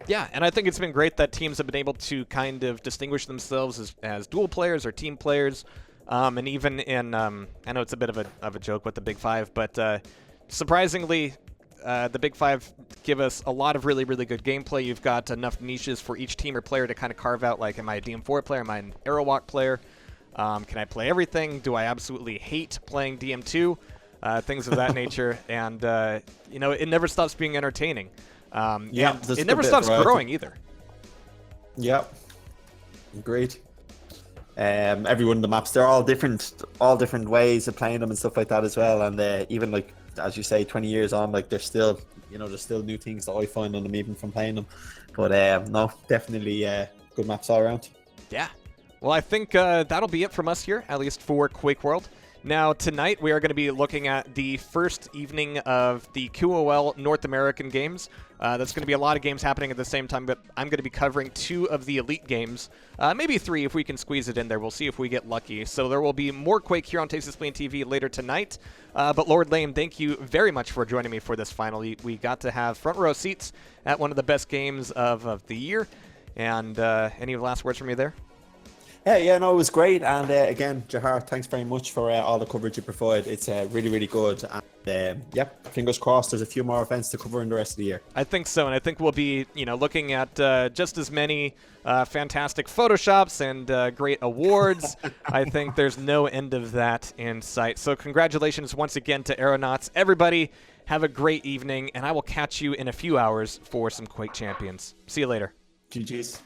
S1: Yeah, and I think it's been great that teams have been able to kind of distinguish themselves as dual players or team players. And even in, I know it's a bit of a joke with the Big Five, but surprisingly, the Big Five give us a lot of really, really good gameplay. You've got enough niches for each team or player to kind of carve out, like, am I a DM4 player? Am I an Arawak player? Can I play everything? Do I absolutely hate playing DM2? Things of that nature. And, it never stops being entertaining. It never stops growing either.
S4: Yep. Great. Every one of the maps, they're all different ways of playing them and stuff like that as well. And even like, as you say, 20 years on, like there's still new things that I find on them even from playing them. But no, definitely good maps all around.
S1: Yeah. Well, I think that'll be it from us here, at least for Quakeworld. Now, tonight we are going to be looking at the first evening of the QOL North American Games. That's going to be a lot of games happening at the same time, but I'm going to be covering 2 of the Elite games. Maybe 3 if we can squeeze it in there. We'll see if we get lucky. So there will be more Quake here on Tastylspeentv later tonight. But Lord Lame, thank you very much for joining me for this final. We got to have front row seats at one of the best games of the year. And any last words from you there?
S4: Yeah, no, it was great. And again, Jahar, thanks very much for all the coverage you provide. It's really, really good. And yeah, fingers crossed there's a few more events to cover in the rest of the year.
S1: I think so, and I think we'll be, looking at just as many fantastic Photoshops and great awards. I think there's no end of that in sight. So congratulations once again to Aeronauts. Everybody, have a great evening, and I will catch you in a few hours for some Quake Champions. See you later.
S4: GG's.